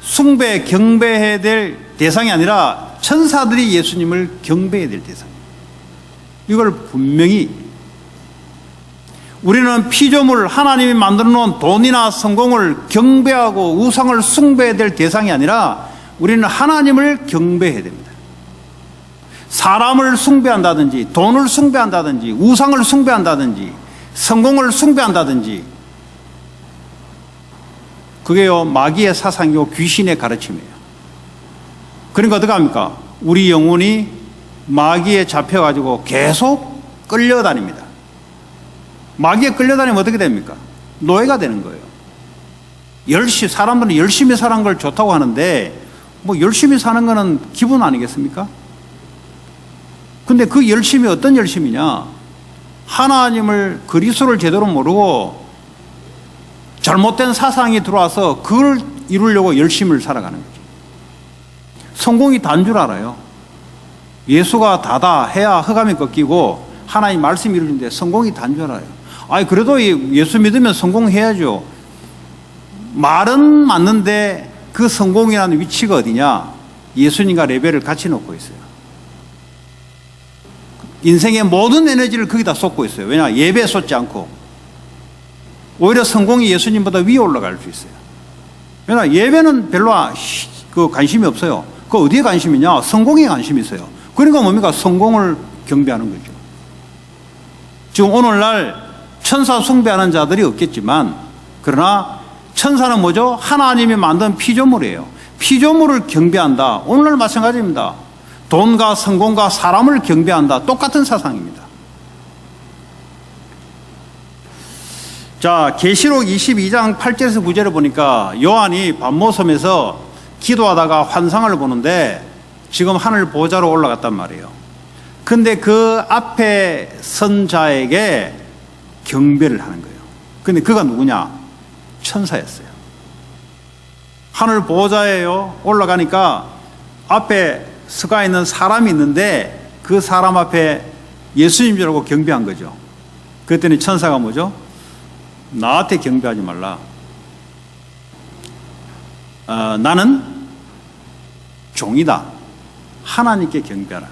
Speaker 1: 숭배, 경배해야 될 대상이 아니라 천사들이 예수님을 경배해야 될 대상이에요. 이걸 분명히 우리는 피조물, 하나님이 만들어 놓은 돈이나 성공을 경배하고 우상을 숭배해야 될 대상이 아니라 우리는 하나님을 경배해야 됩니다. 사람을 숭배한다든지 돈을 숭배한다든지 우상을 숭배한다든지 성공을 숭배한다든지 그게요 마귀의 사상이고 귀신의 가르침이에요. 그러니까 어떻게 합니까? 우리 영혼이 마귀에 잡혀가지고 계속 끌려다닙니다. 마귀에 끌려다니면 어떻게 됩니까? 노예가 되는 거예요. 사람들은 열심히 사는 걸 좋다고 하는데 열심히 사는 거는 기분 아니겠습니까? 근데 그 열심이 어떤 열심이냐? 하나님을, 그리스도를 제대로 모르고 잘못된 사상이 들어와서 그걸 이루려고 열심을 살아가는 거죠. 성공이 단 줄 알아요. 예수가 다다 해야 흑암이 꺾이고 하나님 말씀이 이루어지는데 성공이 단 줄 알아요. 그래도 예수 믿으면 성공해야죠. 말은 맞는데 그 성공이라는 위치가 어디냐? 예수님과 레벨을 같이 놓고 있어요. 인생의 모든 에너지를 거기다 쏟고 있어요. 왜냐? 예배에 쏟지 않고 오히려 성공이 예수님보다 위에 올라갈 수 있어요. 왜냐? 예배는 별로 관심이 없어요. 그 어디에 관심이냐? 성공에 관심이 있어요. 그러니까 뭡니까? 성공을 경배하는 거죠. 지금 오늘날 천사 숭배하는 자들이 없겠지만, 그러나 천사는 뭐죠? 하나님이 만든 피조물이에요. 피조물을 경배한다. 오늘날 마찬가지입니다. 돈과 성공과 사람을 경배한다. 똑같은 사상입니다. 자, 계시록 22장 8절에서 9절을 보니까 요한이 반모섬에서 기도하다가 환상을 보는데 지금 하늘 보좌로 올라갔단 말이에요. 근데 그 앞에 선 자에게 경배를 하는 거예요. 근데 그가 누구냐? 천사였어요. 하늘 보좌에요 올라가니까 앞에 서가 있는 사람이 있는데 그 사람 앞에 예수님 줄 알고 경배한 거죠. 그랬더니 천사가 뭐죠? 나한테 경배하지 말라. 나는 종이다. 하나님께 경배하라.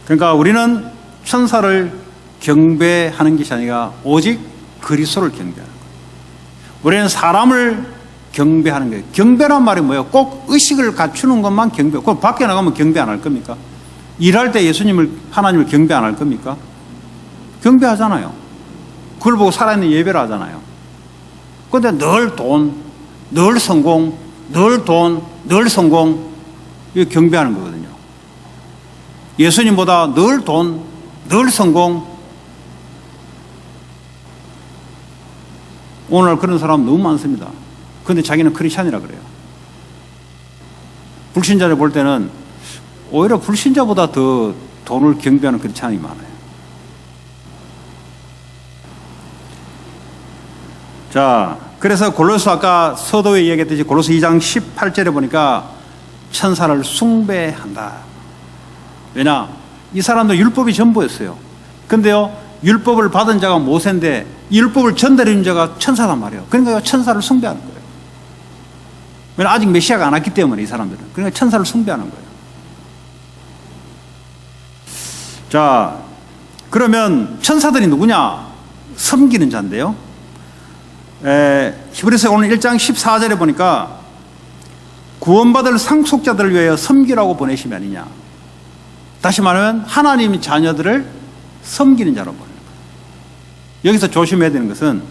Speaker 1: 그러니까 우리는 천사를 경배하는 것이 아니라 오직 그리스도를 경배하는 거예요. 우리는 사람을 경배하는 거예요. 경배란 말이 뭐예요? 꼭 의식을 갖추는 것만 경배. 그럼 밖에 나가면 경배 안 할 겁니까? 일할 때 하나님을 경배 안 할 겁니까? 경배하잖아요. 그걸 보고 살아있는 예배를 하잖아요. 그런데 늘 돈, 늘 성공, 늘 돈, 늘 성공, 이거 경배하는 거거든요. 예수님보다 늘 돈, 늘 성공. 오늘 그런 사람 너무 많습니다. 그런데 자기는 크리스찬이라 그래요. 불신자를 볼 때는 오히려 불신자보다 더 돈을 경배하는 크리스찬이 많아요. 자, 그래서 골로새 아까 서도에 얘기했듯이 골로새 2장 18절에 보니까 천사를 숭배한다. 왜냐? 이 사람도 율법이 전부였어요. 근데요, 율법을 받은 자가 모세인데 율법을 전달해 준 자가 천사란 말이에요. 그러니까 천사를 숭배하는 거예요. 왜냐? 아직 메시아가 안 왔기 때문에 이 사람들은. 그러니까 천사를 숭배하는 거예요. 자, 그러면 천사들이 누구냐? 섬기는 자인데요. 히브리서 오늘 1장 14절에 보니까 구원받을 상속자들을 위하여 섬기라고 보내심이 아니냐. 다시 말하면 하나님 자녀들을 섬기는 자로 보내는 거예요. 여기서 조심해야 되는 것은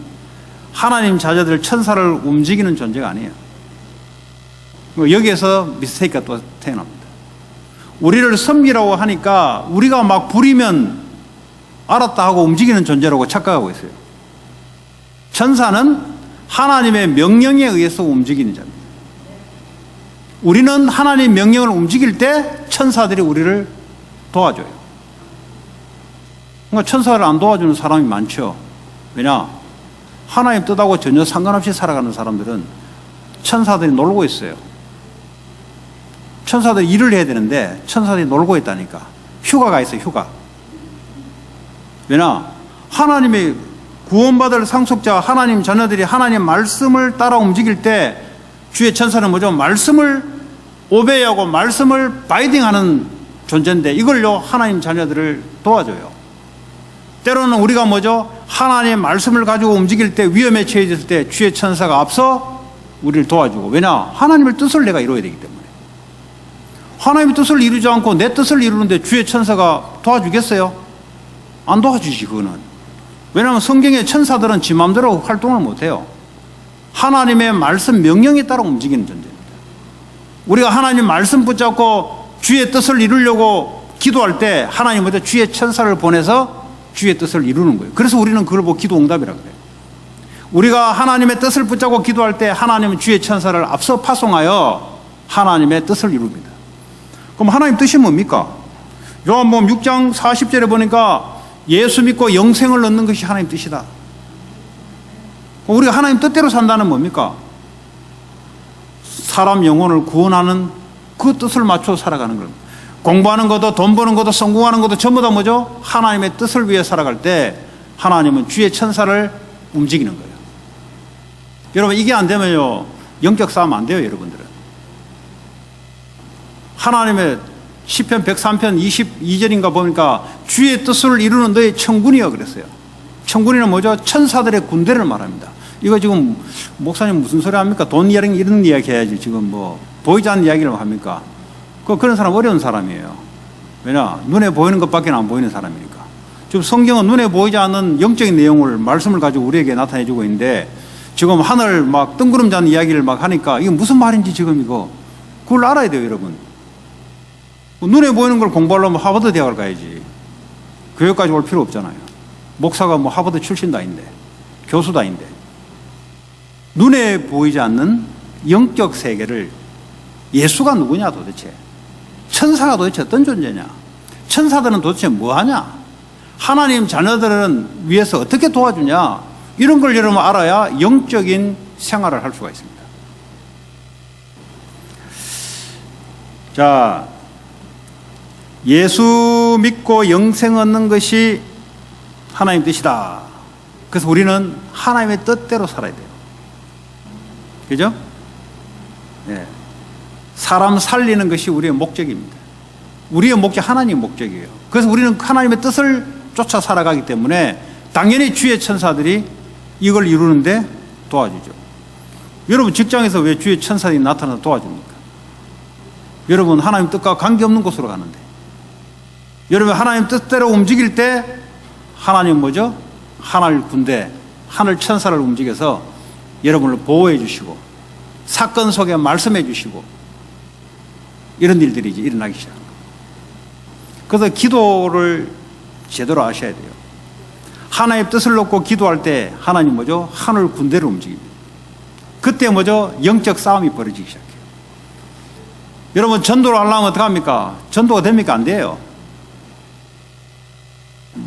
Speaker 1: 하나님 자녀들 천사를 움직이는 존재가 아니에요. 여기에서 미스테이크가 또 태어납니다. 우리를 섬기라고 하니까 우리가 막 부리면 알았다 하고 움직이는 존재라고 착각하고 있어요. 천사는 하나님의 명령에 의해서 움직이는 자입니다. 우리는 하나님 명령을 움직일 때 천사들이 우리를 도와줘요. 그러니까 천사를 안 도와주는 사람이 많죠. 왜냐? 하나님 뜻하고 전혀 상관없이 살아가는 사람들은 천사들이 놀고 있어요. 천사들이 일을 해야 되는데 천사들이 놀고 있다니까. 휴가가 있어요, 휴가. 왜냐? 하나님의 구원받을 상속자 하나님 자녀들이 하나님 말씀을 따라 움직일 때 주의 천사는 뭐죠? 말씀을 오베이하고 말씀을 바이딩하는 존재인데 이걸요 하나님 자녀들을 도와줘요. 때로는 우리가 뭐죠? 하나님의 말씀을 가지고 움직일 때 위험에 처해졌을 때 주의 천사가 앞서 우리를 도와주고. 왜냐? 하나님의 뜻을 내가 이루어야 되기 때문에. 하나님의 뜻을 이루지 않고 내 뜻을 이루는데 주의 천사가 도와주겠어요? 안 도와주지 그거는. 왜냐하면 성경의 천사들은 지 마음대로 활동을 못해요. 하나님의 말씀 명령에 따라 움직이는 존재입니다. 우리가 하나님 말씀 붙잡고 주의 뜻을 이루려고 기도할 때 하나님 먼저 주의 천사를 보내서 주의 뜻을 이루는 거예요. 그래서 우리는 그걸 보고 기도 응답이라고 그래요. 우리가 하나님의 뜻을 붙잡고 기도할 때 하나님은 주의 천사를 앞서 파송하여 하나님의 뜻을 이룹니다. 그럼 하나님 뜻이 뭡니까? 요한복음 6장 40절에 보니까 예수 믿고 영생을 얻는 것이 하나님 뜻이다. 우리가 하나님 뜻대로 산다는 뭡니까? 사람 영혼을 구원하는 그 뜻을 맞춰 살아가는 겁니다. 공부하는 것도 돈 버는 것도 성공하는 것도 전부 다 뭐죠? 하나님의 뜻을 위해 살아갈 때 하나님은 주의 천사를 움직이는 거예요. 여러분 이게 안 되면요 영적 싸움 안 돼요. 여러분들은 하나님의 시편 103편 22절인가 보니까 주의 뜻을 이루는 너의 천군이여 그랬어요. 천군이는 뭐죠? 천사들의 군대를 말합니다. 이거 지금 목사님 무슨 소리 합니까? 돈 이야기 이런 이야기 해야지 지금 뭐 보이지 않는 이야기를 합니까? 그런 사람 어려운 사람이에요. 왜냐? 눈에 보이는 것밖에 안 보이는 사람이니까. 지금 성경은 눈에 보이지 않는 영적인 내용을 말씀을 가지고 우리에게 나타내주고 있는데 지금 하늘 막 뜬구름 잡는 이야기를 막 하니까 이게 무슨 말인지 지금 이거 그걸 알아야 돼요, 여러분. 눈에 보이는 걸 공부하려면 하버드 대학을 가야지. 교육까지 올 필요 없잖아요. 목사가 뭐 하버드 출신도 아닌데, 교수도 아닌데. 눈에 보이지 않는 영적 세계를 예수가 누구냐 도대체? 천사가 도대체 어떤 존재냐? 천사들은 도대체 뭐 하냐? 하나님 자녀들은 위해서 어떻게 도와주냐? 이런 걸 여러분 알아야 영적인 생활을 할 수가 있습니다. 자, 예수 믿고 영생 얻는 것이 하나님 뜻이다. 그래서 우리는 하나님의 뜻대로 살아야 돼요. 그죠? 예. 사람 살리는 것이 우리의 목적입니다. 우리의 목적, 하나님의 목적이에요. 그래서 우리는 하나님의 뜻을 쫓아 살아가기 때문에 당연히 주의 천사들이 이걸 이루는데 도와주죠. 여러분 직장에서 왜 주의 천사들이 나타나서 도와줍니까? 여러분 하나님 뜻과 관계없는 곳으로 가는데 여러분 하나님 뜻대로 움직일 때 하나님 뭐죠? 하늘 군대, 하늘 천사를 움직여서 여러분을 보호해 주시고 사건 속에 말씀해 주시고 이런 일들이 이제 일어나기 시작합니다. 그래서 기도를 제대로 하셔야 돼요. 하나님의 뜻을 놓고 기도할 때 하나님 뭐죠? 하늘 군대를 움직입니다. 그때 뭐죠? 영적 싸움이 벌어지기 시작해요. 여러분 전도를 하려면 어떡합니까? 전도가 됩니까? 안 돼요.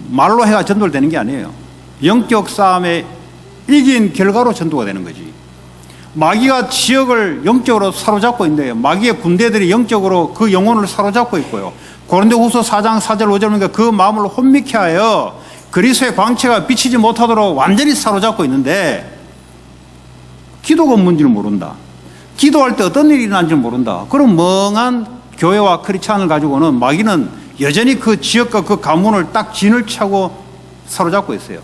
Speaker 1: 말로 해가 전도를 되는 게 아니에요. 영적 싸움에 이긴 결과로 전도가 되는 거지. 마귀가 지역을 영적으로 사로잡고 있는데요. 마귀의 군대들이 영적으로 그 영혼을 사로잡고 있고요. 고린도후서 4장 4절 5절 보니까 그 마음을 혼미케 하여 그리스도의 광채가 비치지 못하도록 완전히 사로잡고 있는데 기도가 뭔지를 모른다. 기도할 때 어떤 일이 일어난지를 모른다. 그럼 멍한 교회와 크리스찬을 가지고는 마귀는 여전히 그 지역과 그 가문을 딱 진을 차고 사로잡고 있어요.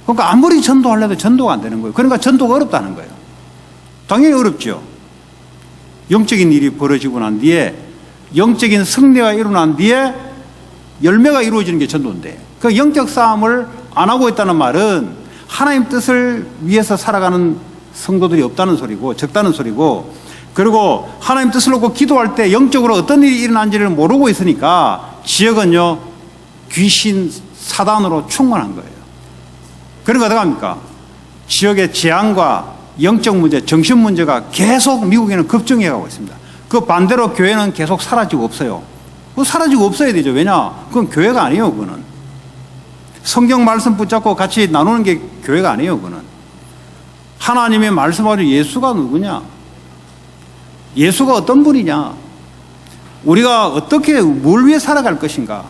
Speaker 1: 그러니까 아무리 전도하려도 전도가 안 되는 거예요. 그러니까 전도가 어렵다는 거예요. 당연히 어렵죠. 영적인 일이 벌어지고 난 뒤에 영적인 승리가 일어난 뒤에 열매가 이루어지는 게 전도인데 그 영적 싸움을 안 하고 있다는 말은 하나님 뜻을 위해서 살아가는 성도들이 없다는 소리고 적다는 소리고 그리고 하나님 뜻을 놓고 기도할 때 영적으로 어떤 일이 일어난지를 모르고 있으니까 지역은요 귀신 사단으로 충만한 거예요. 그러니까 어떡합니까? 지역의 재앙과 영적 문제, 정신 문제가 계속 미국에는 급증해 가고 있습니다. 그 반대로 교회는 계속 사라지고 없어요. 그거 사라지고 없어야 되죠. 왜냐? 그건 교회가 아니에요. 그거는 성경 말씀 붙잡고 같이 나누는 게 교회가 아니에요. 그거는 하나님의 말씀하죠. 예수가 누구냐? 예수가 어떤 분이냐? 우리가 어떻게 뭘 위해 살아갈 것인가?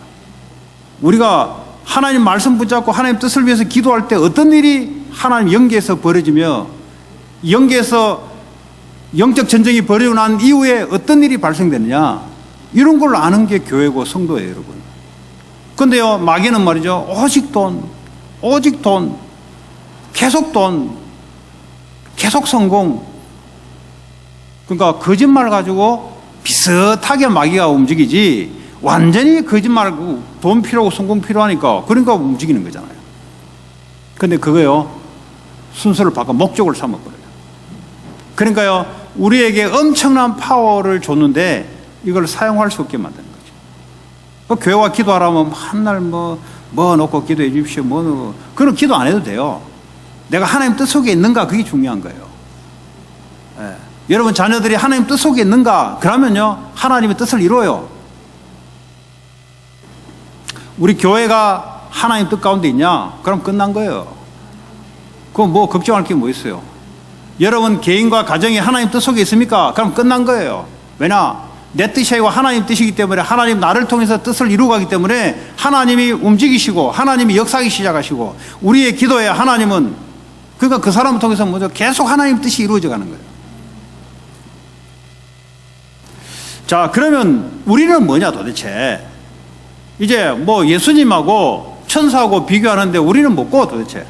Speaker 1: 우리가 하나님 말씀 붙잡고 하나님 뜻을 위해서 기도할 때 어떤 일이 하나님 영계에서 벌어지며 영계에서 영적 전쟁이 벌어지고 난 이후에 어떤 일이 발생되느냐? 이런 걸 아는 게 교회고 성도예요, 여러분. 그런데요, 마귀는 말이죠. 오직 돈, 오직 돈, 계속 돈, 계속 성공. 그러니까 거짓말 가지고 비슷하게 마귀가 움직이지 완전히 거짓말, 돈 필요하고 성공 필요하니까 그러니까 움직이는 거잖아요. 그런데 그거요, 순서를 바꿔 목적을 삼아버려요. 그러니까요, 우리에게 엄청난 파워를 줬는데 이걸 사용할 수 없게 만드는 거죠. 그 교회와 기도하라면 한날 뭐 놓고 기도해 주십시오. 그런 기도 안 해도 돼요. 내가 하나님 뜻 속에 있는가 그게 중요한 거예요. 예. 여러분 자녀들이 하나님 뜻 속에 있는가? 그러면요 하나님의 뜻을 이루어요. 우리 교회가 하나님 뜻 가운데 있냐? 그럼 끝난 거예요. 그럼 뭐 걱정할 게 뭐 있어요? 여러분 개인과 가정이 하나님 뜻 속에 있습니까? 그럼 끝난 거예요. 왜냐? 내 뜻이 아니고 하나님 뜻이기 때문에 하나님 나를 통해서 뜻을 이루어가기 때문에 하나님이 움직이시고 하나님이 역사하기 시작하시고 우리의 기도에 하나님은 그러니까 그 사람을 통해서 먼저 계속 하나님 뜻이 이루어져 가는 거예요. 자, 그러면 우리는 뭐냐 도대체? 이제 뭐 예수님하고 천사하고 비교하는데 우리는 뭐고 도대체?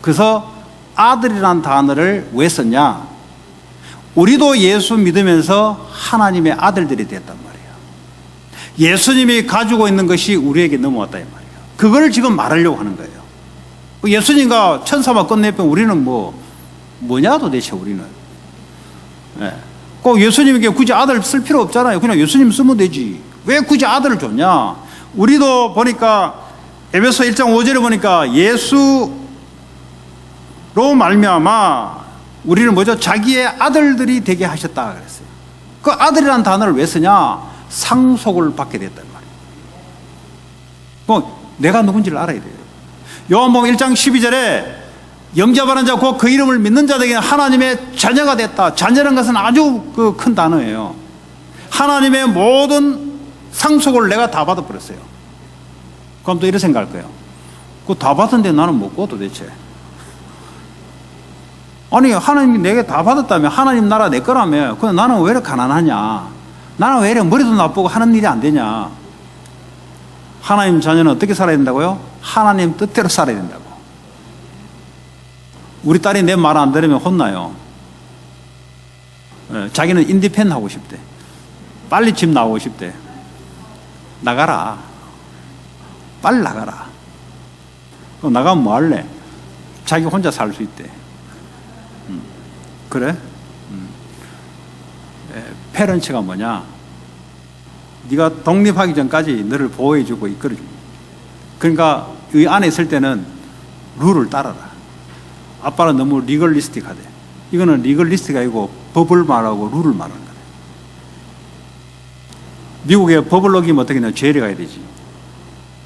Speaker 1: 그래서 아들이란 단어를 왜 썼냐? 우리도 예수 믿으면서 하나님의 아들들이 됐단 말이에요. 예수님이 가지고 있는 것이 우리에게 넘어왔다 이 말이에요. 그걸 지금 말하려고 하는 거예요. 예수님과 천사만 끝내면 우리는 뭐냐 도대체 우리는. 네. 꼭 예수님에게 굳이 아들 쓸 필요 없잖아요. 그냥 예수님 쓰면 되지. 왜 굳이 아들을 줬냐? 우리도 보니까 에베소 1장 5절에 보니까 예수로 말미암아 우리는 뭐죠? 자기의 아들들이 되게 하셨다 그랬어요. 그 아들이라는 단어를 왜 쓰냐? 상속을 받게 됐단 말이에요. 내가 누군지를 알아야 돼요. 요한복음 1장 12절에 영접하는 자 곧 그 이름을 믿는 자에게 하나님의 자녀가 됐다. 자녀라는 것은 아주 큰 단어예요. 하나님의 모든 상속을 내가 다 받아버렸어요. 그럼 또 이렇게 생각할 거예요. 그거 다 받았는데 나는 뭐고 도대체? 아니 하나님이 내게 다 받았다며 하나님 나라 내 거라며 근데 나는 왜 이렇게 가난하냐? 나는 왜 이렇게 머리도 나쁘고 하는 일이 안 되냐? 하나님 자녀는 어떻게 살아야 된다고요? 하나님 뜻대로 살아야 된다고. 우리 딸이 내 말 안 들으면 혼나요. 자기는 인디펜 하고 싶대. 빨리 집 나오고 싶대. 나가라. 빨리 나가라. 나가면 뭐 할래? 자기 혼자 살 수 있대. 그래? 페런츠가 뭐냐? 네가 독립하기 전까지 너를 보호해주고 이끌어주고. 그러니까 이 안에 있을 때는 룰을 따라라. 아빠는 너무 리걸리스틱하대. 이거는 리걸리스틱이 아니고 법을 말하고 룰을 말하는 거야. 미국에 법을 어기면 어떻게 되냐? 죄를 가야 되지.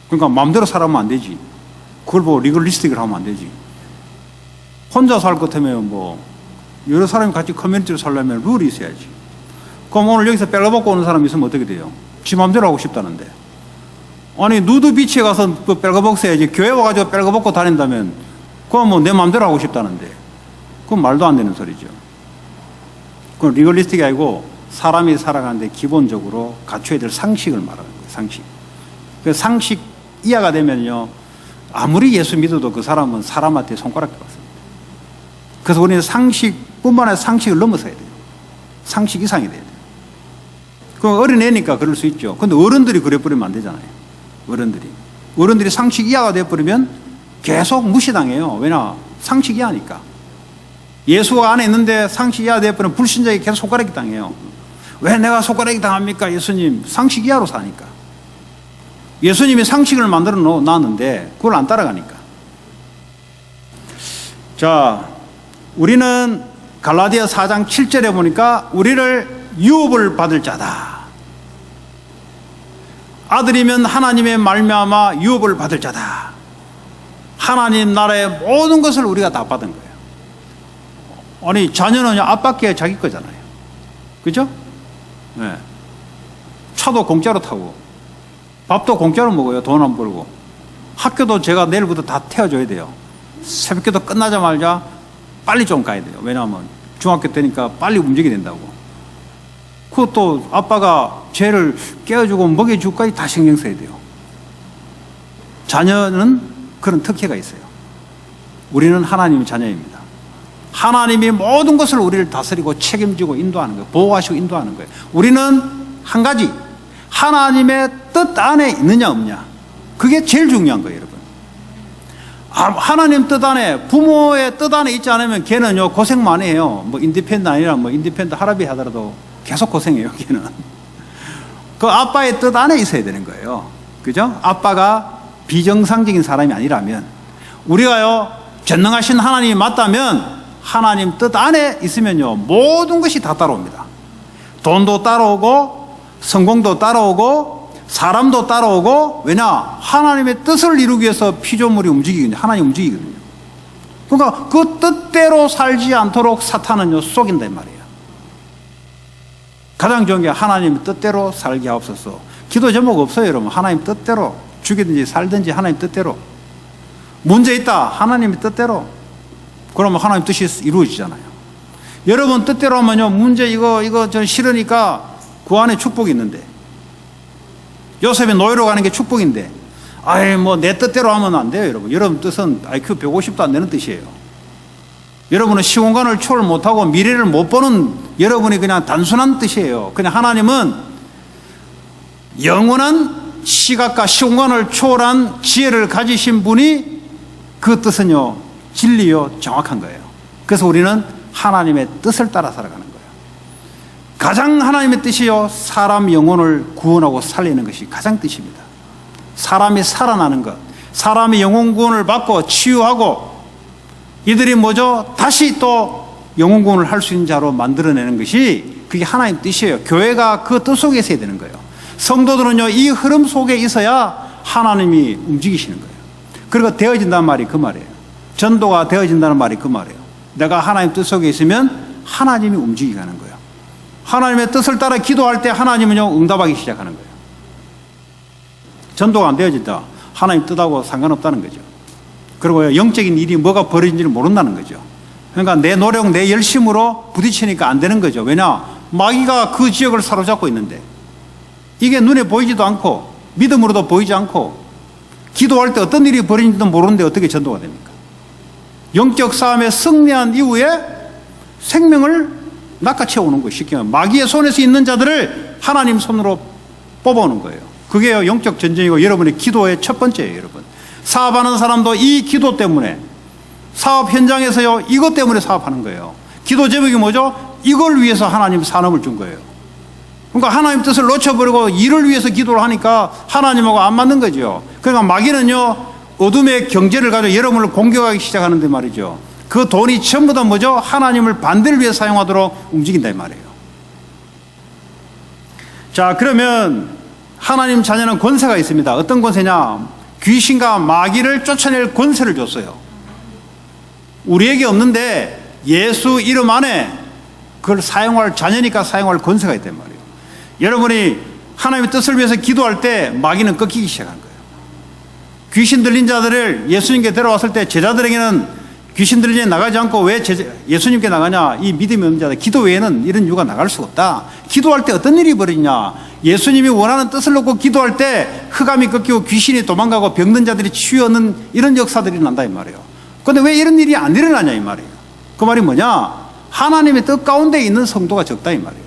Speaker 1: 그러니까 마음대로 살아면 안 되지. 그걸 보고 리걸리스틱을 하면 안 되지. 혼자 살 것 같으면 뭐 여러 사람이 같이 커뮤니티로 살려면 룰이 있어야지. 그럼 오늘 여기서 뺄거벗고 오는 사람이 있으면 어떻게 돼요? 지 마음대로 하고 싶다는데. 아니 누드비치에 가서 그 뺄거벗어야지. 교회 와가지고 뺄거벗고 다닌다면 그건 뭐 내 마음대로 하고 싶다는데. 그건 말도 안 되는 소리죠. 그건 리걸리스틱이 아니고 사람이 살아가는데 기본적으로 갖춰야 될 상식을 말하는 거예요. 상식. 그 상식 이하가 되면요, 아무리 예수 믿어도 그 사람은 사람한테 손가락 껴봤습니다. 그래서 우리는 상식뿐만 아니라 상식을 넘어서야 돼요. 상식 이상이 돼야 돼요. 그 어린애니까 그럴 수 있죠. 근데 어른들이 그래버리면 안 되잖아요. 어른들이 상식 이하가 돼버리면 계속 무시당해요. 왜냐? 상식 이하니까. 예수가 안에 있는데 상식 이하 돼버리면 불신자에게 계속 손가락이 당해요. 왜 내가 손가락이 당합니까? 예수님 상식 이하로 사니까. 예수님이 상식을 만들어 놨는데 그걸 안 따라가니까. 자, 우리는 갈라디아 4장 7절에 보니까 우리를 유업을 받을 자다. 아들이면 하나님의 말미암아 유업을 받을 자다. 하나님 나라의 모든 것을 우리가 다 받은 거예요. 아니 자녀는 아빠께 자기 거잖아요. 그죠? 네. 차도 공짜로 타고 밥도 공짜로 먹어요. 돈 안 벌고. 학교도 제가 내일부터 다 태워줘야 돼요. 새벽기도 끝나자마자 빨리 좀 가야 돼요. 왜냐하면 중학교 때니까 빨리 움직여야 된다고. 그것도 아빠가 쟤를 깨워주고 먹여주고까지 다 신경 써야 돼요. 자녀는 그런 특혜가 있어요. 우리는 하나님의 자녀입니다. 하나님이 모든 것을 우리를 다스리고 책임지고 인도하는 거예요. 보호하시고 인도하는 거예요. 우리는 한 가지, 하나님의 뜻 안에 있느냐 없냐, 그게 제일 중요한 거예요. 여러분, 하나님 뜻 안에, 부모의 뜻 안에 있지 않으면 걔는요 고생 많이 해요. 뭐 인디펜드 아니라 뭐 인디펜드 할아비 하더라도 계속 고생해요. 걔는 그 아빠의 뜻 안에 있어야 되는 거예요. 그죠? 아빠가 비정상적인 사람이 아니라면, 우리가요 전능하신 하나님이 맞다면 하나님 뜻 안에 있으면요 모든 것이 다 따라옵니다. 돈도 따라오고 성공도 따라오고 사람도 따라오고. 왜냐? 하나님의 뜻을 이루기 위해서 피조물이 움직이거든요. 하나님 움직이거든요. 그러니까 그 뜻대로 살지 않도록 사탄은요 속인단 말이에요. 가장 좋은 게 하나님의 뜻대로 살게 하옵소서. 기도 제목 없어요 여러분. 하나님 뜻대로 죽이든지 살든지 하나님 뜻대로. 문제 있다, 하나님의 뜻대로. 그러면 하나님 뜻이 이루어지잖아요. 여러분 뜻대로 하면요 문제 이거 저 싫으니까 그 안에 축복이 있는데, 요셉이 노예로 가는 게 축복인데, 아이 뭐 내 뜻대로 하면 안 돼요. 여러분 뜻은 IQ 150도 안 되는 뜻이에요. 여러분은 시공간을 초월 못하고 미래를 못 보는 여러분이 그냥 단순한 뜻이에요. 그냥 하나님은 영원한 시각과 시공간을 초월한 지혜를 가지신 분이, 그 뜻은요 진리요 정확한 거예요. 그래서 우리는 하나님의 뜻을 따라 살아가는 거예요. 가장 하나님의 뜻이요 사람 영혼을 구원하고 살리는 것이 가장 뜻입니다. 사람이 살아나는 것, 사람이 영혼 구원을 받고 치유하고 이들이 뭐죠? 다시 또 영혼 구원을 할 수 있는 자로 만들어내는 것이, 그게 하나님 뜻이에요. 교회가 그 뜻 속에 있어야 되는 거예요. 성도들은요 이 흐름 속에 있어야 하나님이 움직이시는 거예요. 그리고 되어진다는 말이 그 말이에요. 전도가 되어진다는 말이 그 말이에요. 내가 하나님 뜻 속에 있으면 하나님이 움직이게 하는 거예요. 하나님의 뜻을 따라 기도할 때 하나님은요 응답하기 시작하는 거예요. 전도가 안 되어진다, 하나님 뜻하고 상관없다는 거죠. 그리고 영적인 일이 뭐가 벌어진지를 모른다는 거죠. 그러니까 내 노력, 내 열심으로 부딪히니까 안 되는 거죠. 왜냐? 마귀가 그 지역을 사로잡고 있는데, 이게 눈에 보이지도 않고 믿음으로도 보이지 않고 기도할 때 어떤 일이 벌어진지도 모르는데 어떻게 전도가 됩니까? 영적 싸움에 승리한 이후에 생명을 낚아채우는 거예요. 쉽게 말하면 마귀의 손에서 있는 자들을 하나님 손으로 뽑아오는 거예요. 그게요, 영적 전쟁이고 여러분의 기도의 첫 번째예요, 여러분. 사업하는 사람도 이 기도 때문에, 사업 현장에서요, 이것 때문에 사업하는 거예요. 기도 제목이 뭐죠? 이걸 위해서 하나님 산업을 준 거예요. 그러니까 하나님 뜻을 놓쳐버리고 일을 위해서 기도를 하니까 하나님하고 안 맞는 거죠. 그러니까 마귀는요, 어둠의 경제를 가지고 여러분을 공격하기 시작하는데 말이죠. 그 돈이 전부 다 뭐죠? 하나님을 반대를 위해 사용하도록 움직인다 이 말이에요. 자, 그러면 하나님 자녀는 권세가 있습니다. 어떤 권세냐? 귀신과 마귀를 쫓아낼 권세를 줬어요. 우리에게 없는데 예수 이름 안에 그걸 사용할, 자녀니까 사용할 권세가 있단 말이에요. 여러분이 하나님의 뜻을 위해서 기도할 때 마귀는 꺾이기 시작한 거예요. 귀신 들린 자들을 예수님께 데려왔을 때 제자들에게는 귀신 들린 자 나가지 않고 왜 예수님께 나가냐? 이 믿음이 없는 자들, 기도 외에는 이런 이유가 나갈 수가 없다. 기도할 때 어떤 일이 벌어지냐? 예수님이 원하는 뜻을 놓고 기도할 때 흑암이 꺾이고 귀신이 도망가고 병든 자들이 치유하는 이런 역사들이 난다 이 말이에요. 그런데 왜 이런 일이 안 일어나냐 이 말이에요. 그 말이 뭐냐? 하나님의 뜻 가운데 있는 성도가 적다 이 말이에요.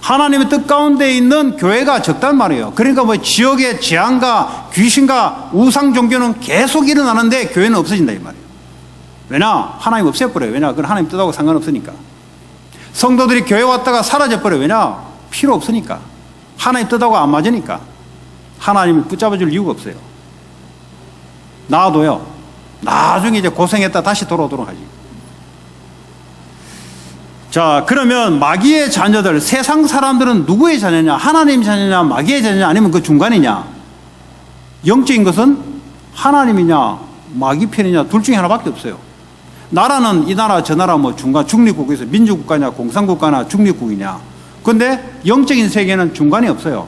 Speaker 1: 하나님의 뜻 가운데 있는 교회가 적단 말이에요. 그러니까 뭐 지역의 재앙과 귀신과 우상 종교는 계속 일어나는데 교회는 없어진다 이 말이에요. 왜냐? 하나님 없애버려요. 왜냐? 그건 하나님 뜻하고 상관없으니까. 성도들이 교회 왔다가 사라져버려요. 왜냐? 필요 없으니까. 하나님 뜻하고 안 맞으니까. 하나님을 붙잡아줄 이유가 없어요. 놔둬요. 나중에 이제 고생했다 다시 돌아오도록 하지. 자, 그러면 마귀의 자녀들, 세상 사람들은 누구의 자녀냐? 하나님 자녀냐? 마귀의 자녀냐? 아니면 그 중간이냐? 영적인 것은 하나님이냐? 마귀 편이냐? 둘 중에 하나밖에 없어요. 나라는 이 나라 저 나라 뭐 중간 중립국에서 민주국가냐 공산국가나 중립국이냐. 그런데 영적인 세계는 중간이 없어요.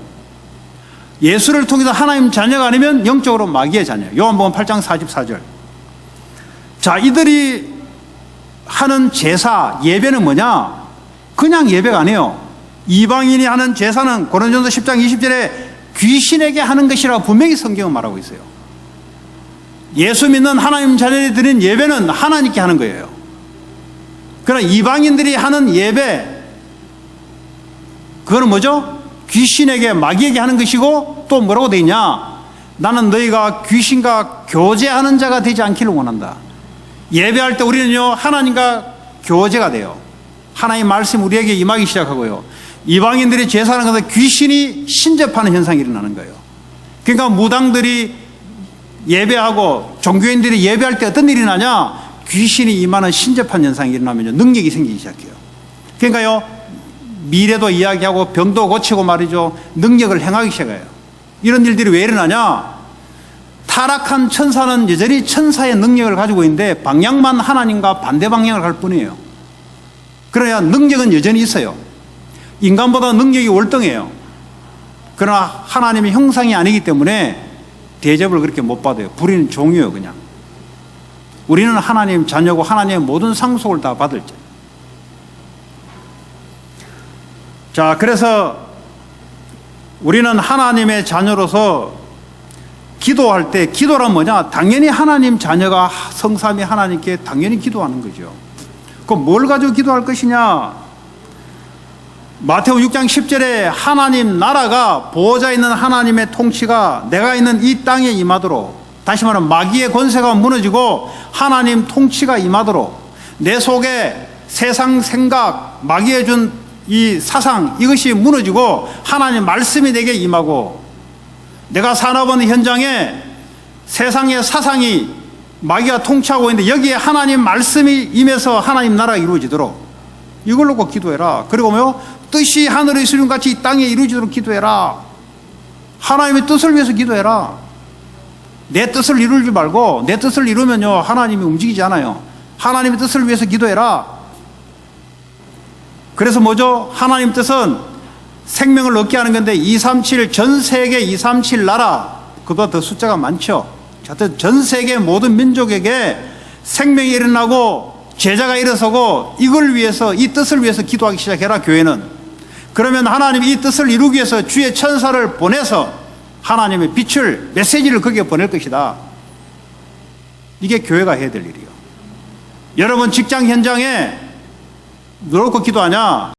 Speaker 1: 예수를 통해서 하나님 자녀가 아니면 영적으로 마귀의 자녀. 요한복음 8장 44절. 자, 이들이 하는 제사, 예배는 뭐냐? 그냥 예배가 아니에요. 이방인이 하는 제사는 고린도전서 10장 20절에 귀신에게 하는 것이라고 분명히 성경은 말하고 있어요. 예수 믿는 하나님 자녀들이 드린 예배는 하나님께 하는 거예요. 그러나 이방인들이 하는 예배, 그거는 뭐죠? 귀신에게, 마귀에게 하는 것이고, 또 뭐라고 되어 있냐? 나는 너희가 귀신과 교제하는 자가 되지 않기를 원한다. 예배할 때 우리는요, 하나님과 교제가 돼요. 하나님의 말씀 우리에게 임하기 시작하고요. 이방인들이 제사하는 것은 귀신이 신접하는 현상이 일어나는 거예요. 그러니까 무당들이 예배하고 종교인들이 예배할 때 어떤 일이 나냐? 귀신이 임하는 신접한 현상이 일어나면요, 능력이 생기기 시작해요. 그러니까요, 미래도 이야기하고 병도 고치고 말이죠, 능력을 행하기 시작해요. 이런 일들이 왜 일어나냐? 타락한 천사는 여전히 천사의 능력을 가지고 있는데 방향만 하나님과 반대 방향을 갈 뿐이에요. 그래야 능력은 여전히 있어요. 인간보다 능력이 월등해요. 그러나 하나님의 형상이 아니기 때문에 대접을 그렇게 못 받아요. 부리는 종이에요, 그냥. 우리는 하나님 자녀고 하나님의 모든 상속을 다 받을 자. 자, 그래서 우리는 하나님의 자녀로서 기도할 때, 기도란 뭐냐? 당연히 하나님 자녀가 성삼위 하나님께 당연히 기도하는 거죠. 그럼 뭘 가지고 기도할 것이냐? 마태복음 6장 10절에 하나님 나라가, 보호자 있는 하나님의 통치가 내가 있는 이 땅에 임하도록, 다시 말하면 마귀의 권세가 무너지고 하나님 통치가 임하도록, 내 속에 세상 생각, 마귀의 준 이 사상, 이것이 무너지고 하나님 말씀이 내게 임하고, 내가 산업하는 현장에 세상의 사상이 마귀가 통치하고 있는데 여기에 하나님 말씀이 임해서 하나님 나라가 이루어지도록, 이걸 놓고 기도해라. 그리고 뭐요? 뜻이 하늘의 수준같이 이 땅에 이루어지도록 기도해라. 하나님의 뜻을 위해서 기도해라. 내 뜻을 이루지 말고, 내 뜻을 이루면요, 하나님이 움직이지 않아요. 하나님의 뜻을 위해서 기도해라. 그래서 뭐죠? 하나님 뜻은 생명을 얻게 하는 건데 237, 전 세계 237 나라, 그보다 더 숫자가 많죠. 하여튼 전 세계 모든 민족에게 생명이 일어나고 제자가 일어서고, 이걸 위해서, 이 뜻을 위해서 기도하기 시작해라, 교회는. 그러면 하나님이 이 뜻을 이루기 위해서 주의 천사를 보내서 하나님의 빛을, 메시지를 거기에 보낼 것이다. 이게 교회가 해야 될 일이에요. 여러분 직장 현장에 놓고 기도하냐?